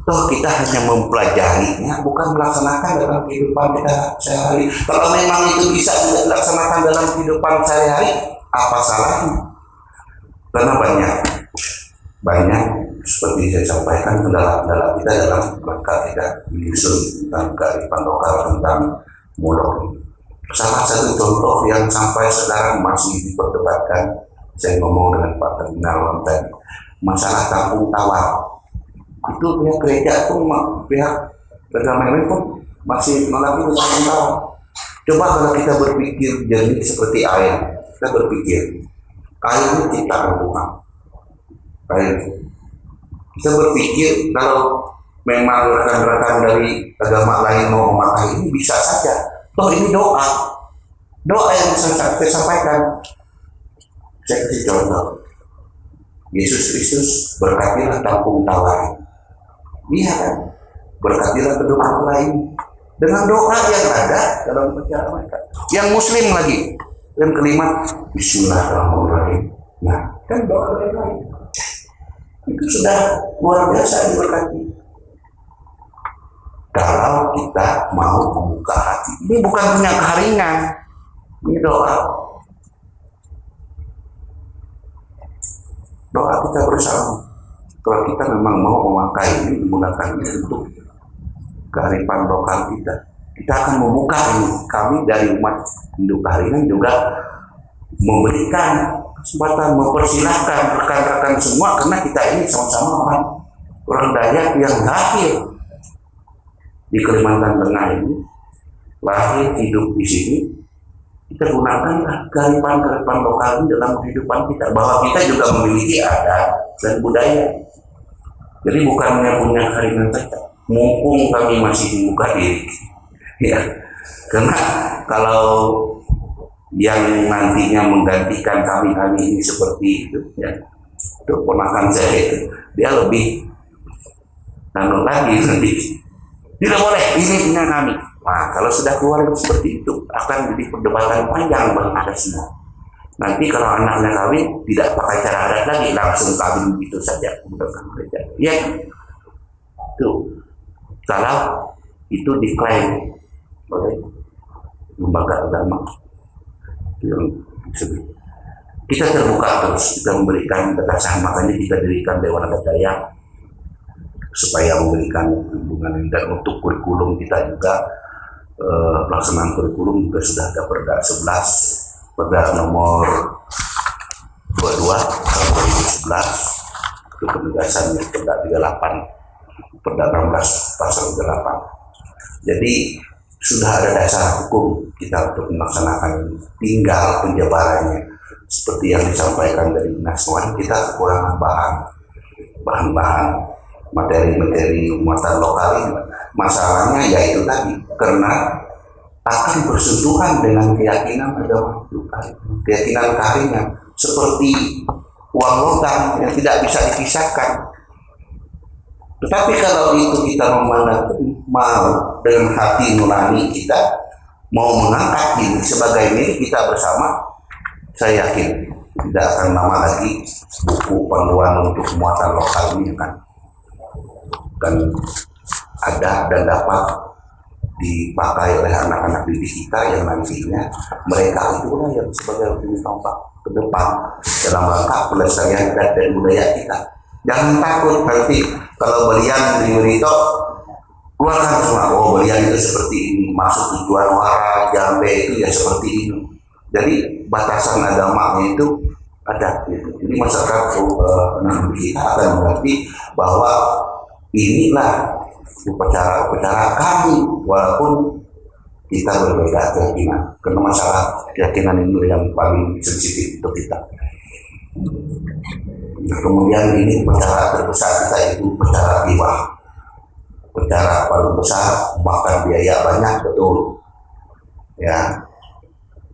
toh kita hanya mempelajarinya, bukan melaksanakan dalam kehidupan kita sehari-hari. Kalau memang itu bisa dilaksanakan dalam kehidupan sehari-hari, apa salahnya? Karena banyak seperti saya sampaikan kendala-kendala kita dalam rangka kita menyusun tentang kearifan lokal, tentang mulok. Salah satu contoh yang sampai sekarang masih diperdebatkan, saya ngomong dengan Pak Terminal tadi, masalah kampung tawar. Itu pihak gereja pun, pihak agama lain pun masih menolak itu kampung tawar. Coba kalau kita berpikir jernih seperti air, kita berpikir air itu ciptaan Tuhan. Air. Kita berpikir kalau memang rekan-rekan dari agama lain mau memakai ini, bisa saja. Toh ini doa yang saya sampaikan. Saya kasih contoh. Yesus Kristus berkatilah kampung tawar. Iya kan? Berkatilah kedua lain dengan doa yang ada dalam perjalanan mereka. Yang Muslim lagi, Dan kelima, Bismillahirrahmanirrahim. Nah, kan doa lain. Itu sudah luar biasa diberkati. Kalau kita mau membuka hati, ini bukan punya keharingan, ini doa. Doa kita bersama. Kalau kita memang mau memakai ini, menggunakan ini untuk kearifan lokal kita akan membuka ini. Kami dari umat Hindu Kaharingan juga memberikan kesempatan, mempersilahkan rekan-rekan semua, karena kita ini sama-sama orang Dayak yang lahir di Kalimantan Tengah ini, lahir hidup di sini. Kita gunakanlah kearifan-kearifan lokal ini dalam kehidupan kita, bahwa kita juga memiliki adat dan budaya. Jadi bukannya punya keharingan saja, mumpung kami masih membuka diri, ya. Karena kalau yang nantinya menggantikan kami ini seperti itu, ya, itu ponakan saya itu, dia lebih lagi nanti. Tidak boleh, ini punya kami. Nah, kalau sudah keluar seperti itu, akan jadi perdebatan panjang bagi kita semua. Nanti kalau anaknya kawin, tidak pakai cara adat lagi, langsung kawin begitu saja. Ya, itu. Kalau itu diklaim oleh lembaga agama, kita terbuka terus, kita memberikan batasan. Makanya kita dirikan Dewan Adat Dayak, supaya memberikan hubungan. Dan untuk kurikulum kita juga, pelaksanaan kurikulum juga sudah ada Perda 11, Perda nomor 22 tahun 2011, itu penegasannya Perda 38, Perda 16 pasal 38. Jadi sudah ada dasar hukum kita untuk melaksanakan, tinggal penjabarannya seperti yang disampaikan dari Dinas Keuangan. Kita kekurangan bahan-bahan materi-materi muatan lokal ini. Masalahnya yaitu tadi, karena akan bersentuhan dengan keyakinan agama, keyakinan Kaharingan, seperti uang logam yang tidak bisa dipisahkan. Tetapi kalau itu kita memandang mau dengan hati nurani kita, mau mengangkat ini sebagai milik kita bersama, saya yakin tidak akan lama lagi buku panduan untuk muatan lokal ini kan ada dan dapat dipakai oleh anak-anak didik kita, yang nantinya mereka itulah yang sebagai ujung tombak ke depan dalam rangka pelestarian adat dan budaya kita. Jangan takut nanti kalau belian di Merito keluarkan semua, oh belian itu seperti ini, masuk tujuan wara jambe itu ya seperti ini. Jadi batasan agamanya itu ada gitu. Jadi masyarakat kita akan mengerti bahwa inilah upacara-upacara kami, walaupun kita berbeda keyakinan, karena masalah keyakinan itu yang paling sensitif untuk kita. Nah, kemudian ini upacara terbesar kita itu upacara tiwah, upacara paling besar, bahkan biaya banyak, betul ya.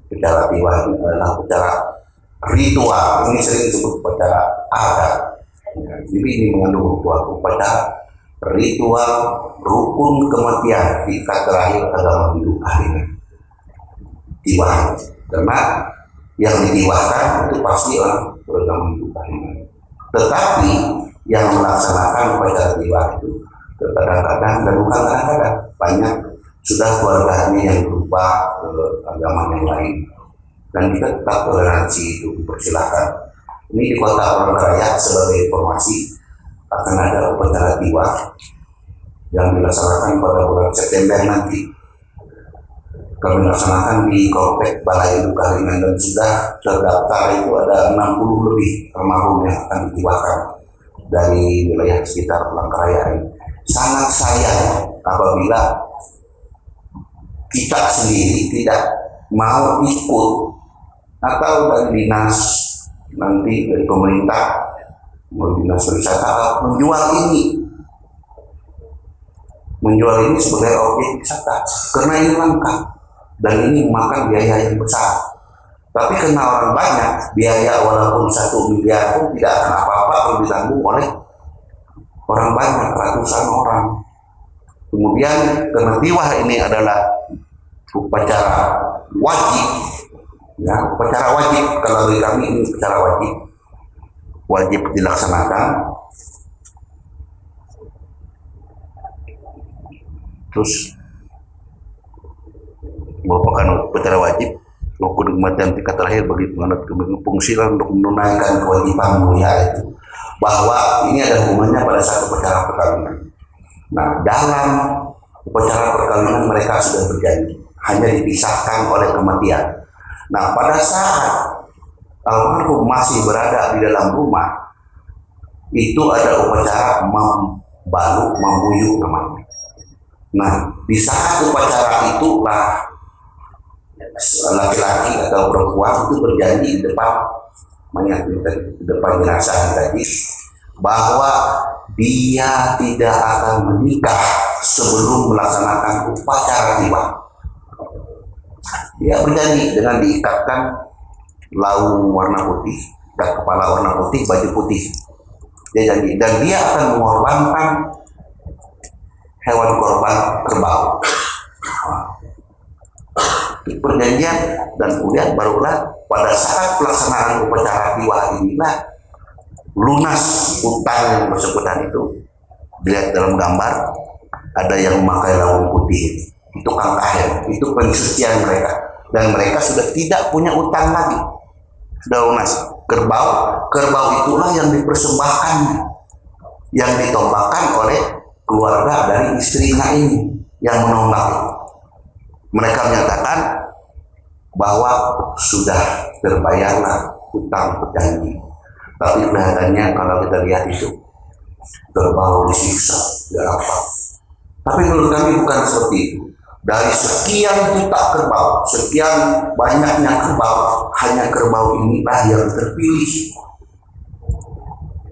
Upacara tiwah itu adalah upacara ritual, ini sering disebut upacara adat ya. Jadi ini mengandung upacara ritual rukun kematian di terakhir agama Hindu Kaharingan, tiwah. Karena yang ditiwahkan itu pasti orang beragama Hindu Kaharingan, tetapi yang melaksanakan upacara tiwah itu kadang-kadang, dan bukan kadang-kadang, banyak sudah keluarganya yang berupa agama yang lain, dan kita tetap toleransi itu dipersilakan. Ini di Kota Palangkaraya sebagai informasi, akan ada upacara tiwah yang dilaksanakan pada bulan September nanti. Kami laksanakan di Komplek Balai Hindu Kaharingan, dan sudah terdaftar itu ada 60 lebih almarhum yang akan ditiwahkan dari wilayah sekitar Palangkaraya ini. Sangat sayang apabila kita sendiri tidak mau ikut, atau dari dinas nanti dari pemerintah, dinas wisata menjual ini sebagai objek wisata, karena ini langka dan ini memakan biaya yang besar. Tapi karena orang banyak, biaya walaupun 1 miliar pun tidak akan apa-apa kalau ditanggung oleh orang banyak, ratusan orang. Kemudian karena tiwah ini adalah upacara wajib, Ya, upacara wajib kalau bagi kami ini upacara wajib dilaksanakan. Terus merupakan upacara wajib rukun kematian tingkat terakhir bagi penganut pengungsian untuk menunaikan kewajiban mulia itu, bahwa ini ada hubungannya pada satu upacara perkawinan. Nah, dalam upacara perkawinan mereka sudah berjanji, hanya dipisahkan oleh kematian. Nah, pada saat almarhum masih berada di dalam rumah, itu ada upacara membalu, membuyuk namanya. Nah, di saat upacara itulah laki-laki atau perempuan itu berjanji di depan mayat, di depan jenazah tadi, bahwa dia tidak akan menikah sebelum melaksanakan upacara tiba. Dia berjanji dengan diikatkan laung warna putih, ikat kepala warna putih, baju putih. Dia janji, dan dia akan mengorbankan hewan korban kerbau. Perjanjian, dan kemudian barulah pada saat pelaksanaan upacara tiwa inilah lunas utang yang bersangkutan itu. Dilihat dalam gambar ada yang memakai laung putih, itu kangkahen, itu pensucian mereka, dan mereka sudah tidak punya utang lagi, sudah lunas. Kerbau itulah yang dipersembahkan, yang ditombakkan oleh keluarga dari istrinya ini yang menonggak. Mereka menyatakan bahwa sudah terbayarlah hutang janji. Tapi kelihatannya kalau kita lihat itu kerbau disiksa, tidak apa. Tapi menurut kami bukan seperti itu. Dari sekian juta kerbau, sekian banyaknya kerbau, hanya kerbau inilah yang terpilih.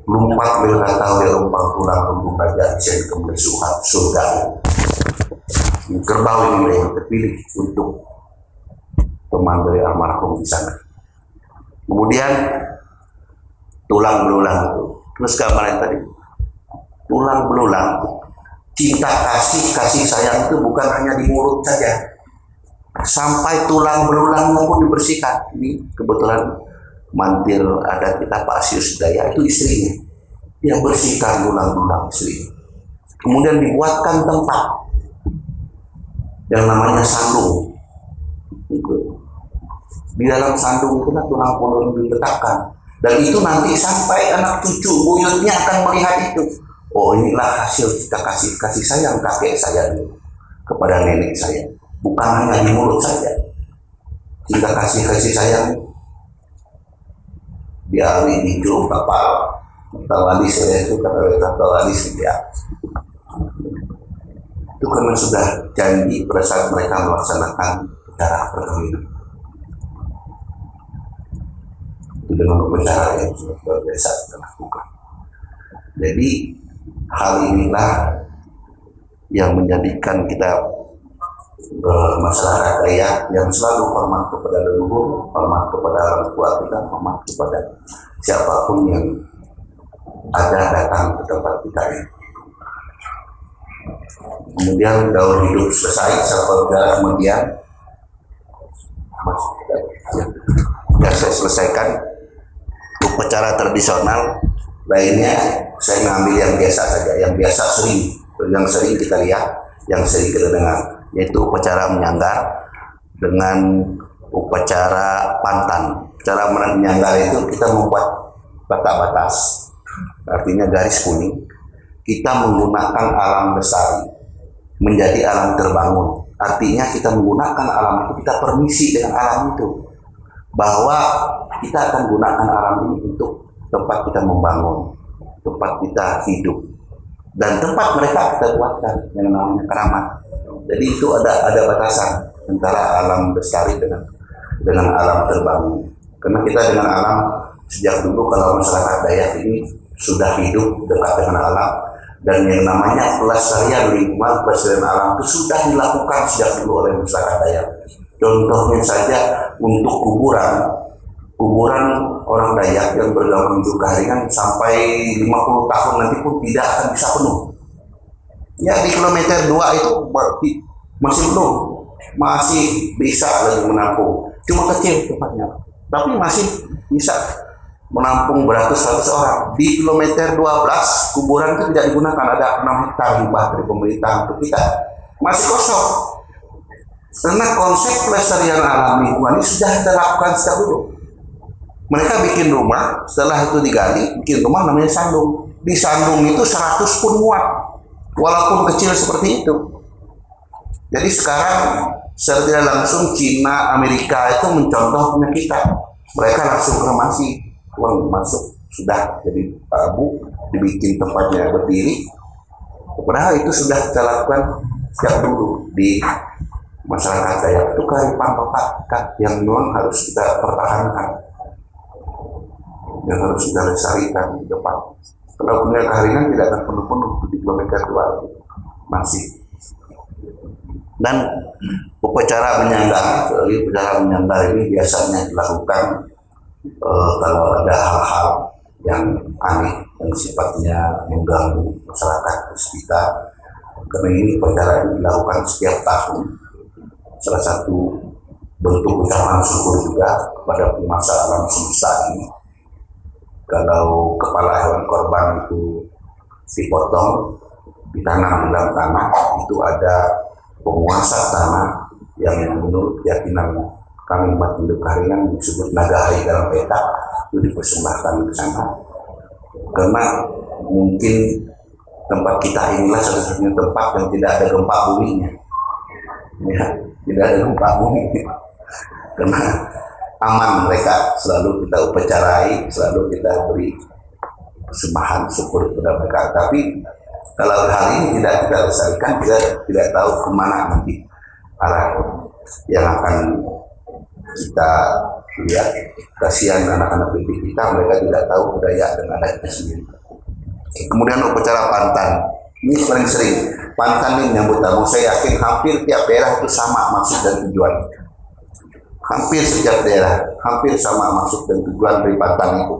Lompat bela tahu dia lompat pulang kembung raja bisa kembali surga. Kerbau ini yang terpilih untuk teman dari almarhum di sana. Kemudian tulang belulang itu, terus gambar yang tadi, tulang belulang, cinta kasih sayang itu bukan hanya di mulut saja, sampai tulang belulangnya pun dibersihkan. Ini kebetulan mantir adat kita Pak Sius Daya, itu istrinya yang bersihkan tulang belulang istri. Kemudian dibuatkan tempat yang namanya sandung. Di dalam sandung itu tulang belulang diletakkan, dan itu nanti sampai anak cucu buyutnya akan melihat itu. Oh, inilah hasil kita kasih sayang kakek saya dulu kepada nenek saya, bukan hanya di mulut saja. Cinta kasih sayang diali di juru kapal tawadis, saya itu kata tawadis ya. Itu karena sudah janji pada saat mereka melaksanakan upacara perkawinan. Itu dengan upacara yang sudah biasa kita lakukan. Jadi hal inilah yang menjadikan kita masyarakat Dayak yang selalu hormat kepada leluhur, hormat kepada orang tua kita, hormat kepada siapapun yang ada datang ke tempat kita ini. Kemudian daur hidup selesai, kemudian sudah saya selesaikan upacara tradisional lainnya. Saya ngambil yang biasa saja, yang sering kita lihat, yang sering kita dengar, yaitu upacara menyanggar dengan upacara pantan. Cara menyanggar itu kita membuat batas, artinya garis kuning. Kita menggunakan alam lestari menjadi alam terbangun. Artinya kita menggunakan alam itu, kita permisi dengan alam itu, bahwa kita akan gunakan alam ini untuk tempat kita membangun, tempat kita hidup, dan tempat mereka kita buatkan yang namanya keramat. Jadi itu ada batasan antara alam lestari dengan alam terbangun. Karena kita dengan alam sejak dulu, kalau masyarakat Dayak ini sudah hidup dekat dengan alam, dan yang namanya pelestarian lingkungan, pelestarian alam itu sudah dilakukan sejak dulu oleh masyarakat Dayak. Contohnya saja untuk kuburan orang Dayak yang bergabung hidup keharian sampai 50 tahun nanti pun tidak akan bisa penuh. Ya, di kilometer 2 itu masih penuh, masih bisa lagi menampung. cuma kecil tempatnya, tapi masih bisa menampung beratus-ratus orang. Di kilometer 12 kuburan itu tidak digunakan, ada 6 hektar hibah dari pemerintah untuk kita, masih kosong. Karena konsep pelestarian alam lingkungan ini sudah kita lakukan sejak dulu. Mereka bikin rumah, setelah itu digali, bikin rumah namanya sandung. Di sandung itu 100 pun muat, walaupun kecil seperti itu. Jadi sekarang secara tidak langsung Cina, Amerika itu mencontoh punya kita. Mereka langsung kremasi, uang masuk sudah jadi abu, dibikin tempatnya berdiri. Padahal itu sudah kita lakukan sejak dulu di masyarakat Dayak. Itu kearifan Bapak yang memang harus kita pertahankan, yang harus kita lestarikan di depan. Kalau punya kearingan tidak akan penuh-penuh di kilometer 2 masih. Dan upacara menyangga ini biasanya dilakukan kalau ada hal-hal yang aneh yang sifatnya mengganggu masyarakat sekitar. Karena ini upacara ini dilakukan setiap tahun. Salah satu bentuk ucapan syukur juga kepada penguasa alam semesta ini. Kalau kepala hewan korban itu dipotong, ditanam di dalam tanah, itu ada penguasa tanah yang menurut keyakinan kami umat Hindu Karingan disebut Nagahari dalam peta, itu dipersembahkan ke sana. Karena mungkin tempat kita inilah satu-satunya tempat yang tidak ada gempa buminya, ya, tidak ada gempa bumi, karena aman. Mereka selalu kita upacarai, selalu kita beri persembahan syukur kepada mereka. Tapi kalau hal ini tidak kita lestarikan, kita tidak tahu kemana nanti arah yang akan kita lihat. Kasihan anak-anak didik kita, mereka tidak tahu budaya dan adatnya sendiri. Kemudian upacara pantan, ini paling sering. Pantan ini menyambut tamu, saya yakin hampir tiap daerah itu sama maksud dan tujuan. Hampir setiap daerah, hampir sama maksud dan tujuan dari pantan itu.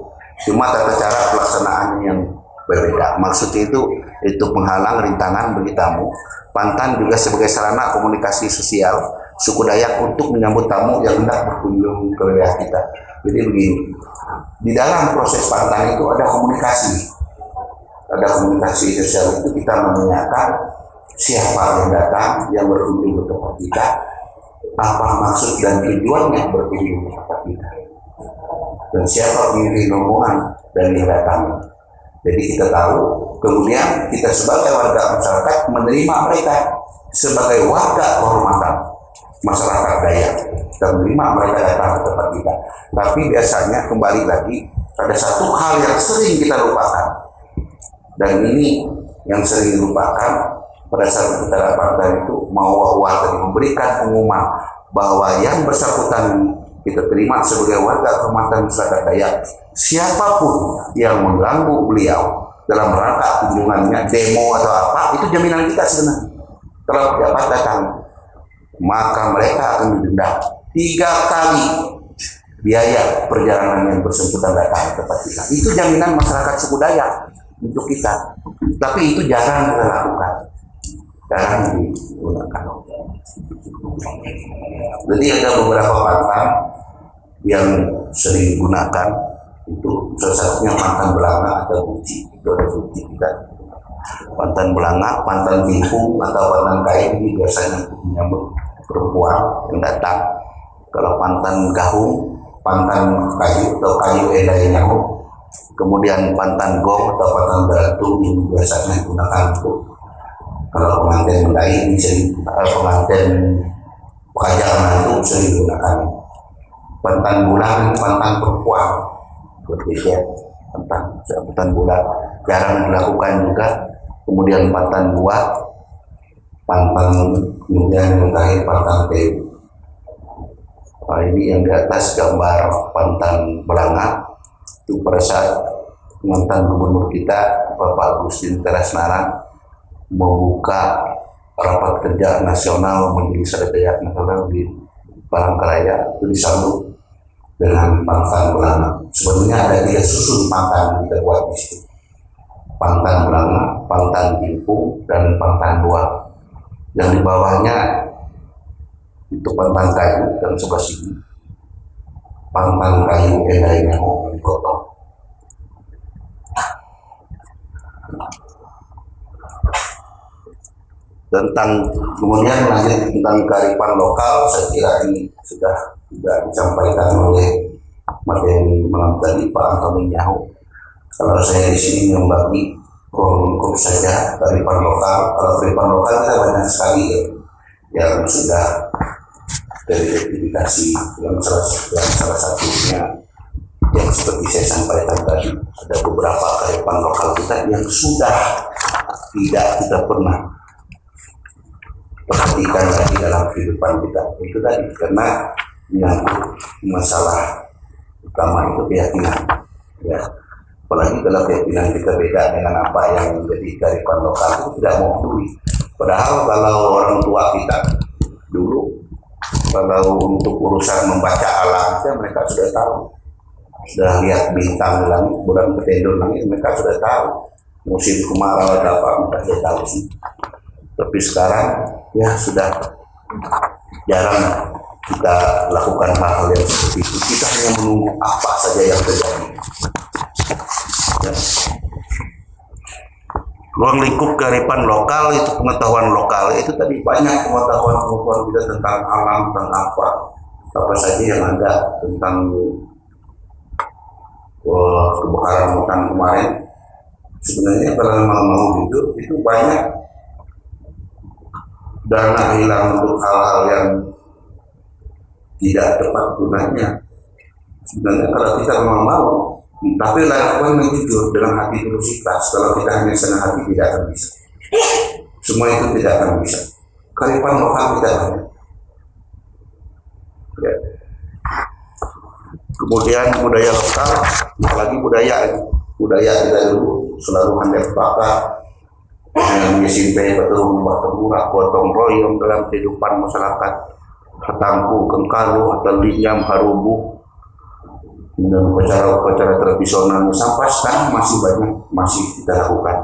Cuma tata cara pelaksanaannya yang berbeda. Maksudnya itu penghalang rintangan bagi tamu. Pantan juga sebagai sarana komunikasi sosial suku Dayak untuk menyambut tamu yang hendak berkunjung ke wilayah kita. Jadi begini, di dalam proses pantan itu ada komunikasi. Ada komunikasi sosial itu kita menanyakan siapa yang datang, yang berkunjung ke tempat kita, apa maksud dan tujuannya berkunjung ke tempat kita, dan siapa pemilih rombongan dan yang datang. Jadi kita tahu, kemudian kita sebagai warga masyarakat menerima mereka sebagai warga kehormatan masyarakat Dayak. Kita menerima mereka datang ke tempat kita. Tapi biasanya kembali lagi ada satu hal yang sering kita lupakan, dan ini yang sering dilupakan pada saat kita dapatkan itu, mau tadi memberikan pengumuman bahwa yang bersangkutan kita terima sebagai warga kehormatan masyarakat Dayak. Siapapun yang mengganggu beliau dalam rangka kunjungannya, demo atau apa, itu jaminan kita sebenarnya. Kalau dapat datang, maka mereka akan didenda 3 kali biaya perjalanan yang bersangkutan datang ke tempat kita. Itu jaminan masyarakat suku Dayak untuk kita. Tapi itu jarang kita lakukan, jarang digunakan. Jadi ada beberapa pantan yang sering digunakan, itu salah satunya pantan belanga atau buci. Itu ada buci kita. Pantan belanga, pantan timpung atau pantan kain ini biasanya untuk menyambut perempuan yang datang. Kalau pantan gahung, pantan kayu atau kayu edai nyamuk. Kemudian pantan gong atau pantan beratung ini biasanya digunakan untuk kalau pengantin mendai, ini sering pengantin kajangan itu sering digunakan. Pantan bulan, pantan perempuan, berbeda. Pantan bulan jarang dilakukan juga. Kemudian pantan buat, kemudian yang terakhir pantan teu. Nah, ini yang di atas gambar pantan belanga. Itu pada saat mantan gubernur kita Bapak Agustin Terasnarang membuka rapat kerja nasional Majelis Adat Dayak Nasional di Palangkaraya, itu disambut dengan pantan belanga. Sebenarnya ada 3 susun pantan yang kita buat di situ. Pantan belanga, pantan timpung, dan pantan buah. Yang di bawahnya itu pantan kayu dan sebelah sini pangkal kayu lainnya mau digotong. Kemudian lanjut tentang kearifan lokal, saya kira ini sudah disampaikan oleh materi malam tadi Pak Antoni Nyahu. Kalau saya di sini membagi lingkup saja kearifan lokal. Kalau kearifan lokal kita banyak sekali yang sudah teridentifikasi, yang salah satunya yang seperti saya sampaikan tadi, ada beberapa kearifan lokal kita yang sudah tidak kita pernah perhatikan lagi dalam kehidupan kita. Itu tadi karena menyangkut masalah utama itu keyakinan, ya. Apalagi kalau keyakinan kita beda dengan apa yang menjadi kearifan lokal, itu tidak mau peduli. Padahal kalau orang tua kita dulu, kalau untuk urusan membaca alam, mereka sudah tahu, sudah lihat bintang di langit, bulan bertendul langit, mereka sudah tahu. Musim kemarau ada apa, mereka sudah tahu sih. Tapi sekarang ya sudah jarang kita lakukan hal-hal yang seperti itu. Kita hanya menunggu apa saja yang terjadi. Ya. Ruang lingkup kearifan lokal itu pengetahuan lokal, itu tadi banyak pengetahuan kita tentang alam, tentang apa saja yang ada, tentang kebakaran hutan kemarin. Sebenarnya kalau memang mau hidup itu banyak dana hilang untuk hal-hal yang tidak tepat gunanya. Sebenarnya kalau kita memang mau, tapi lakukan yang jujur dengan hati tulus ikhlas. Kalau kita hanya senang hati tidak akan bisa. Semua itu tidak akan bisa. Kearifan lokal kita banyak. Ya. Kemudian budaya lokal, apalagi budaya kita dulu selalu handai bakar, dengan menyimpai betul murah gotong royong dalam kehidupan masyarakat, hatangku kengkalu atau liam harubu dan upacara-upacara tradisional sampai sekarang masih banyak masih kita lakukan.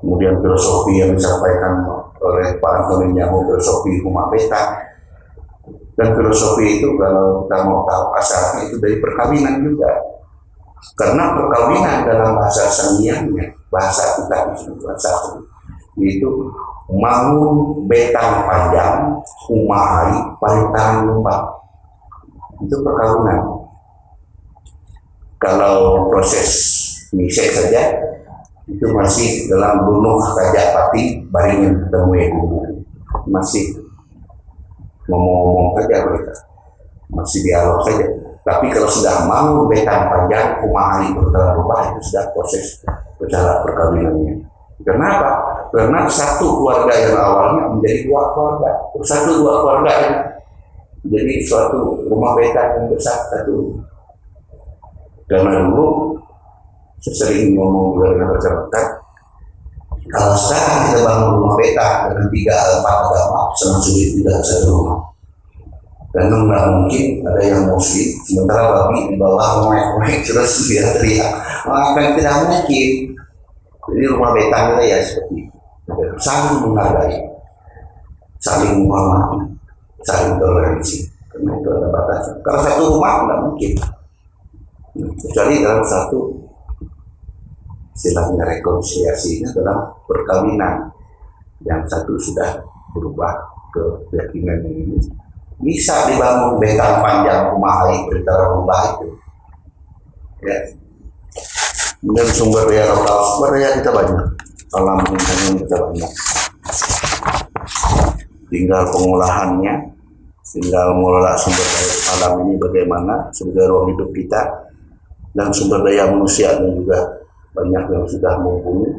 Kemudian filosofi yang disampaikan oleh Pak Antoni Nyahu, filosofi Huma Beta, dan filosofi itu kalau kita mau tahu asalnya itu dari perkawinan juga, karena perkawinan dalam bahasa seniannya, bahasa kita itu mangun betang panjang umahai parintahan lembah, itu perkawinan. Kalau proses misek saja itu masih dalam bunuh kajak pati baringin ketemu ibu, masih ngomong-ngomong saja mereka, masih dialog saja. Tapi kalau sudah mau betang panjang umahai parintahan lembah, itu sudah proses secara perkawinannya. Kenapa? Karena satu keluarga yang awalnya menjadi dua keluarga, dua keluarga yang menjadi suatu rumah betang yang besar satu. Karena dulu saya sering ngomong dengan masyarakat, kalau sekarang kita bangun rumah betang dengan 3-4 agama, sangat sulit tidak satu rumah. Karena nggak mungkin ada yang muslim, sementara babi di bawah naik terus dia teriak, akan tidak mungkin. Jadi rumah betang kita ya seperti itu, saling menghargai, saling menghormati, saling toleransi. Karena itu ada batasnya. Kalau satu rumah nggak mungkin, kecuali dalam satu istilahnya rekonsiliasinya dalam perkawinan, yang satu sudah berubah ke keyakinan ini, bisa dibangun betang panjang umahai perintah rumah itu. Ya. Kemudian sumber daya lokal, sumber daya kita banyak, alam lingkungan kita banyak. Tinggal pengolahannya, tinggal mengelola sumber daya alam ini bagaimana sebagai ruang hidup kita, dan sumber daya manusia juga banyak yang sudah mumpuni.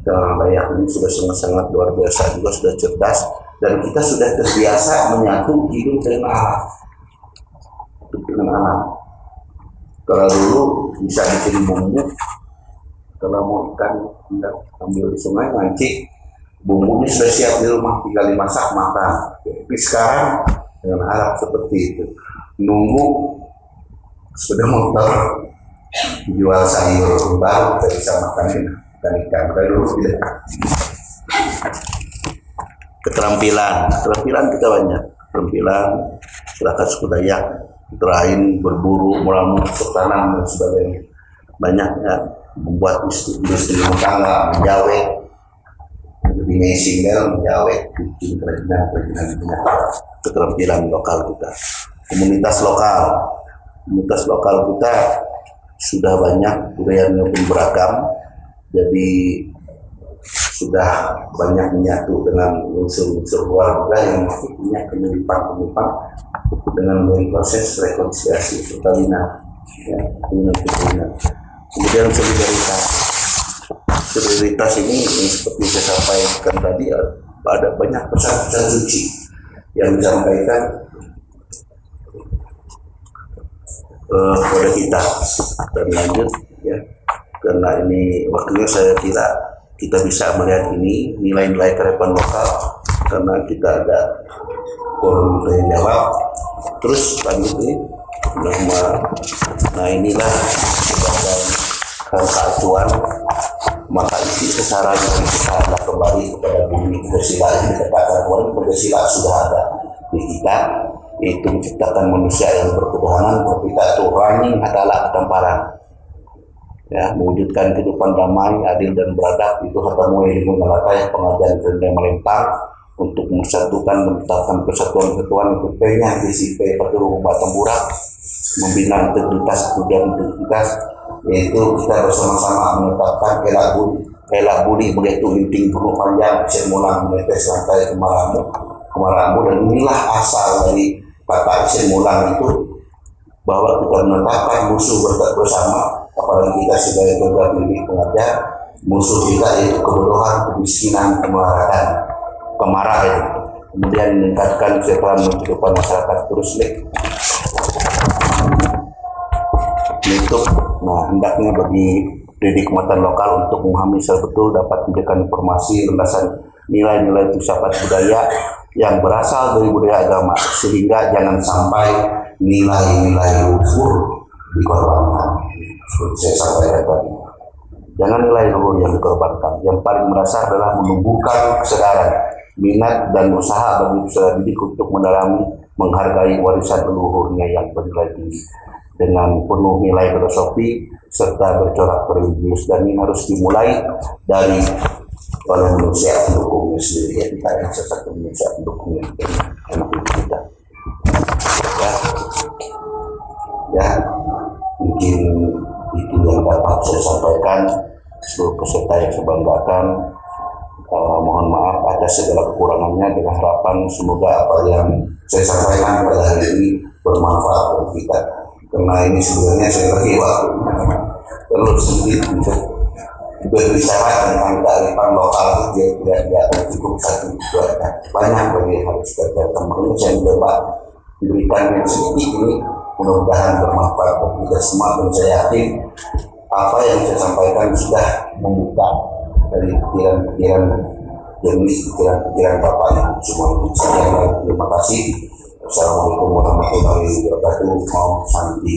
Dan orang Dayak ini sudah sangat-sangat luar biasa, juga sudah cerdas, dan kita sudah terbiasa menyatu hidup dengan alam. Kalau dulu bisa bikin bumbu, kalau mau ikan ambil di sungai mancing, bumbunya sudah siap di rumah, tinggal dimasak makan. Tapi sekarang dengan Arab seperti itu, nunggu sudah motor dijual sayur baru kita bisa makan ikan. Kalau dulu tidak. Keterampilan kita banyak, keterampilan masyarakat suku Dayak terain, berburu, meramu, bertanam dan sebagainya. Banyaknya membuat industri rumah tangga, menjawet, menjadi single, menjawet, bikin kerajinan keterampilan lokal kita. Komunitas lokal kita sudah banyak, budayanya pun beragam, jadi sudah banyak menyatu dengan unsur-unsur keluarga yang masih punya kemiripan-kemiripan dengan melalui proses rekonsiliasi perkawinan, ya, kemudian solidaritas ini seperti saya sampaikan tadi, ada banyak pesan-pesan suci yang disampaikan kepada kita. Dan lanjut, ya, karena ini waktunya saya kira kita bisa melihat ini nilai-nilai kearifan lokal karena kita ada forum tanya jawab. Terus lanjut ini nah inilah sebagai rangka acuan, maka isi sasaran yang kita adalah kembali kepada bumi Pancasila yang dikatakan bahwa Pancasila sudah ada di kita, yaitu menciptakan manusia yang berketuhanan, berpita turani adalah ketamparan, ya, mewujudkan kehidupan damai, adil dan beradab. Itu hatamu ilmu nyalata yang pengajian rendah melempar untuk mempersatukan, menetapkan persatuan-kesatuan itu P-nya DCP Perturung Batang Burak, membina integritas dan integritas, yaitu kita bersama-sama menetapkan elak budi begitu inting gunung panjang semulang menetes lantai kemaramu, dan inilah asal dari kata semulang itu, bahwa kita menetapkan musuh bersama, apalagi kita sebagai perguruan tinggi pengajar, musuh kita yaitu kebodohan, kemiskinan, kemarahan, kemudian meningkatkan kesejahteraan kehidupan masyarakat. Terus untuk hendaknya bagi pendidik muatan lokal untuk memahami secara betul dapat memberikan informasi landasan nilai-nilai filsafat budaya yang berasal dari budaya agama, sehingga jangan sampai nilai-nilai luhur dikorbankan. Seperti saya sampaikan tadi, jangan nilai luhur yang dikorbankan. Yang paling mendasar adalah menumbuhkan kesadaran, minat dan usaha bagi peserta didik untuk mendalami, menghargai warisan leluhurnya yang bernilai tinggi dengan penuh nilai filosofi serta bercorak religius, dan ini harus dimulai dari oleh manusia pendukungnya sendiri, ya, kita yang sesat manusia pendukungnya anak kita, ya mungkin itu yang dapat saya sampaikan. Seluruh peserta yang saya banggakan, mohon maaf atas segala kekurangannya, dengan harapan semoga apa yang saya sampaikan pada hari ini bermanfaat bagi kita. Karena ini sebenarnya saya bagi waktu perlu sedikit untuk berbicara tentang kearifan lokal itu tidak cukup satu dua, banyak bagi harus kita temukan. Saya mencoba memberikan yang sedikit ini, mudah-mudahan bermanfaat bagi kita semua, dan saya yakin apa yang saya sampaikan sudah membuka dari pikiran-pikiran jenis pikiran Bapak Ibu semua. Sekian, terima kasih. Assalamualaikum warahmatullahi wabarakatuh. Om Santi.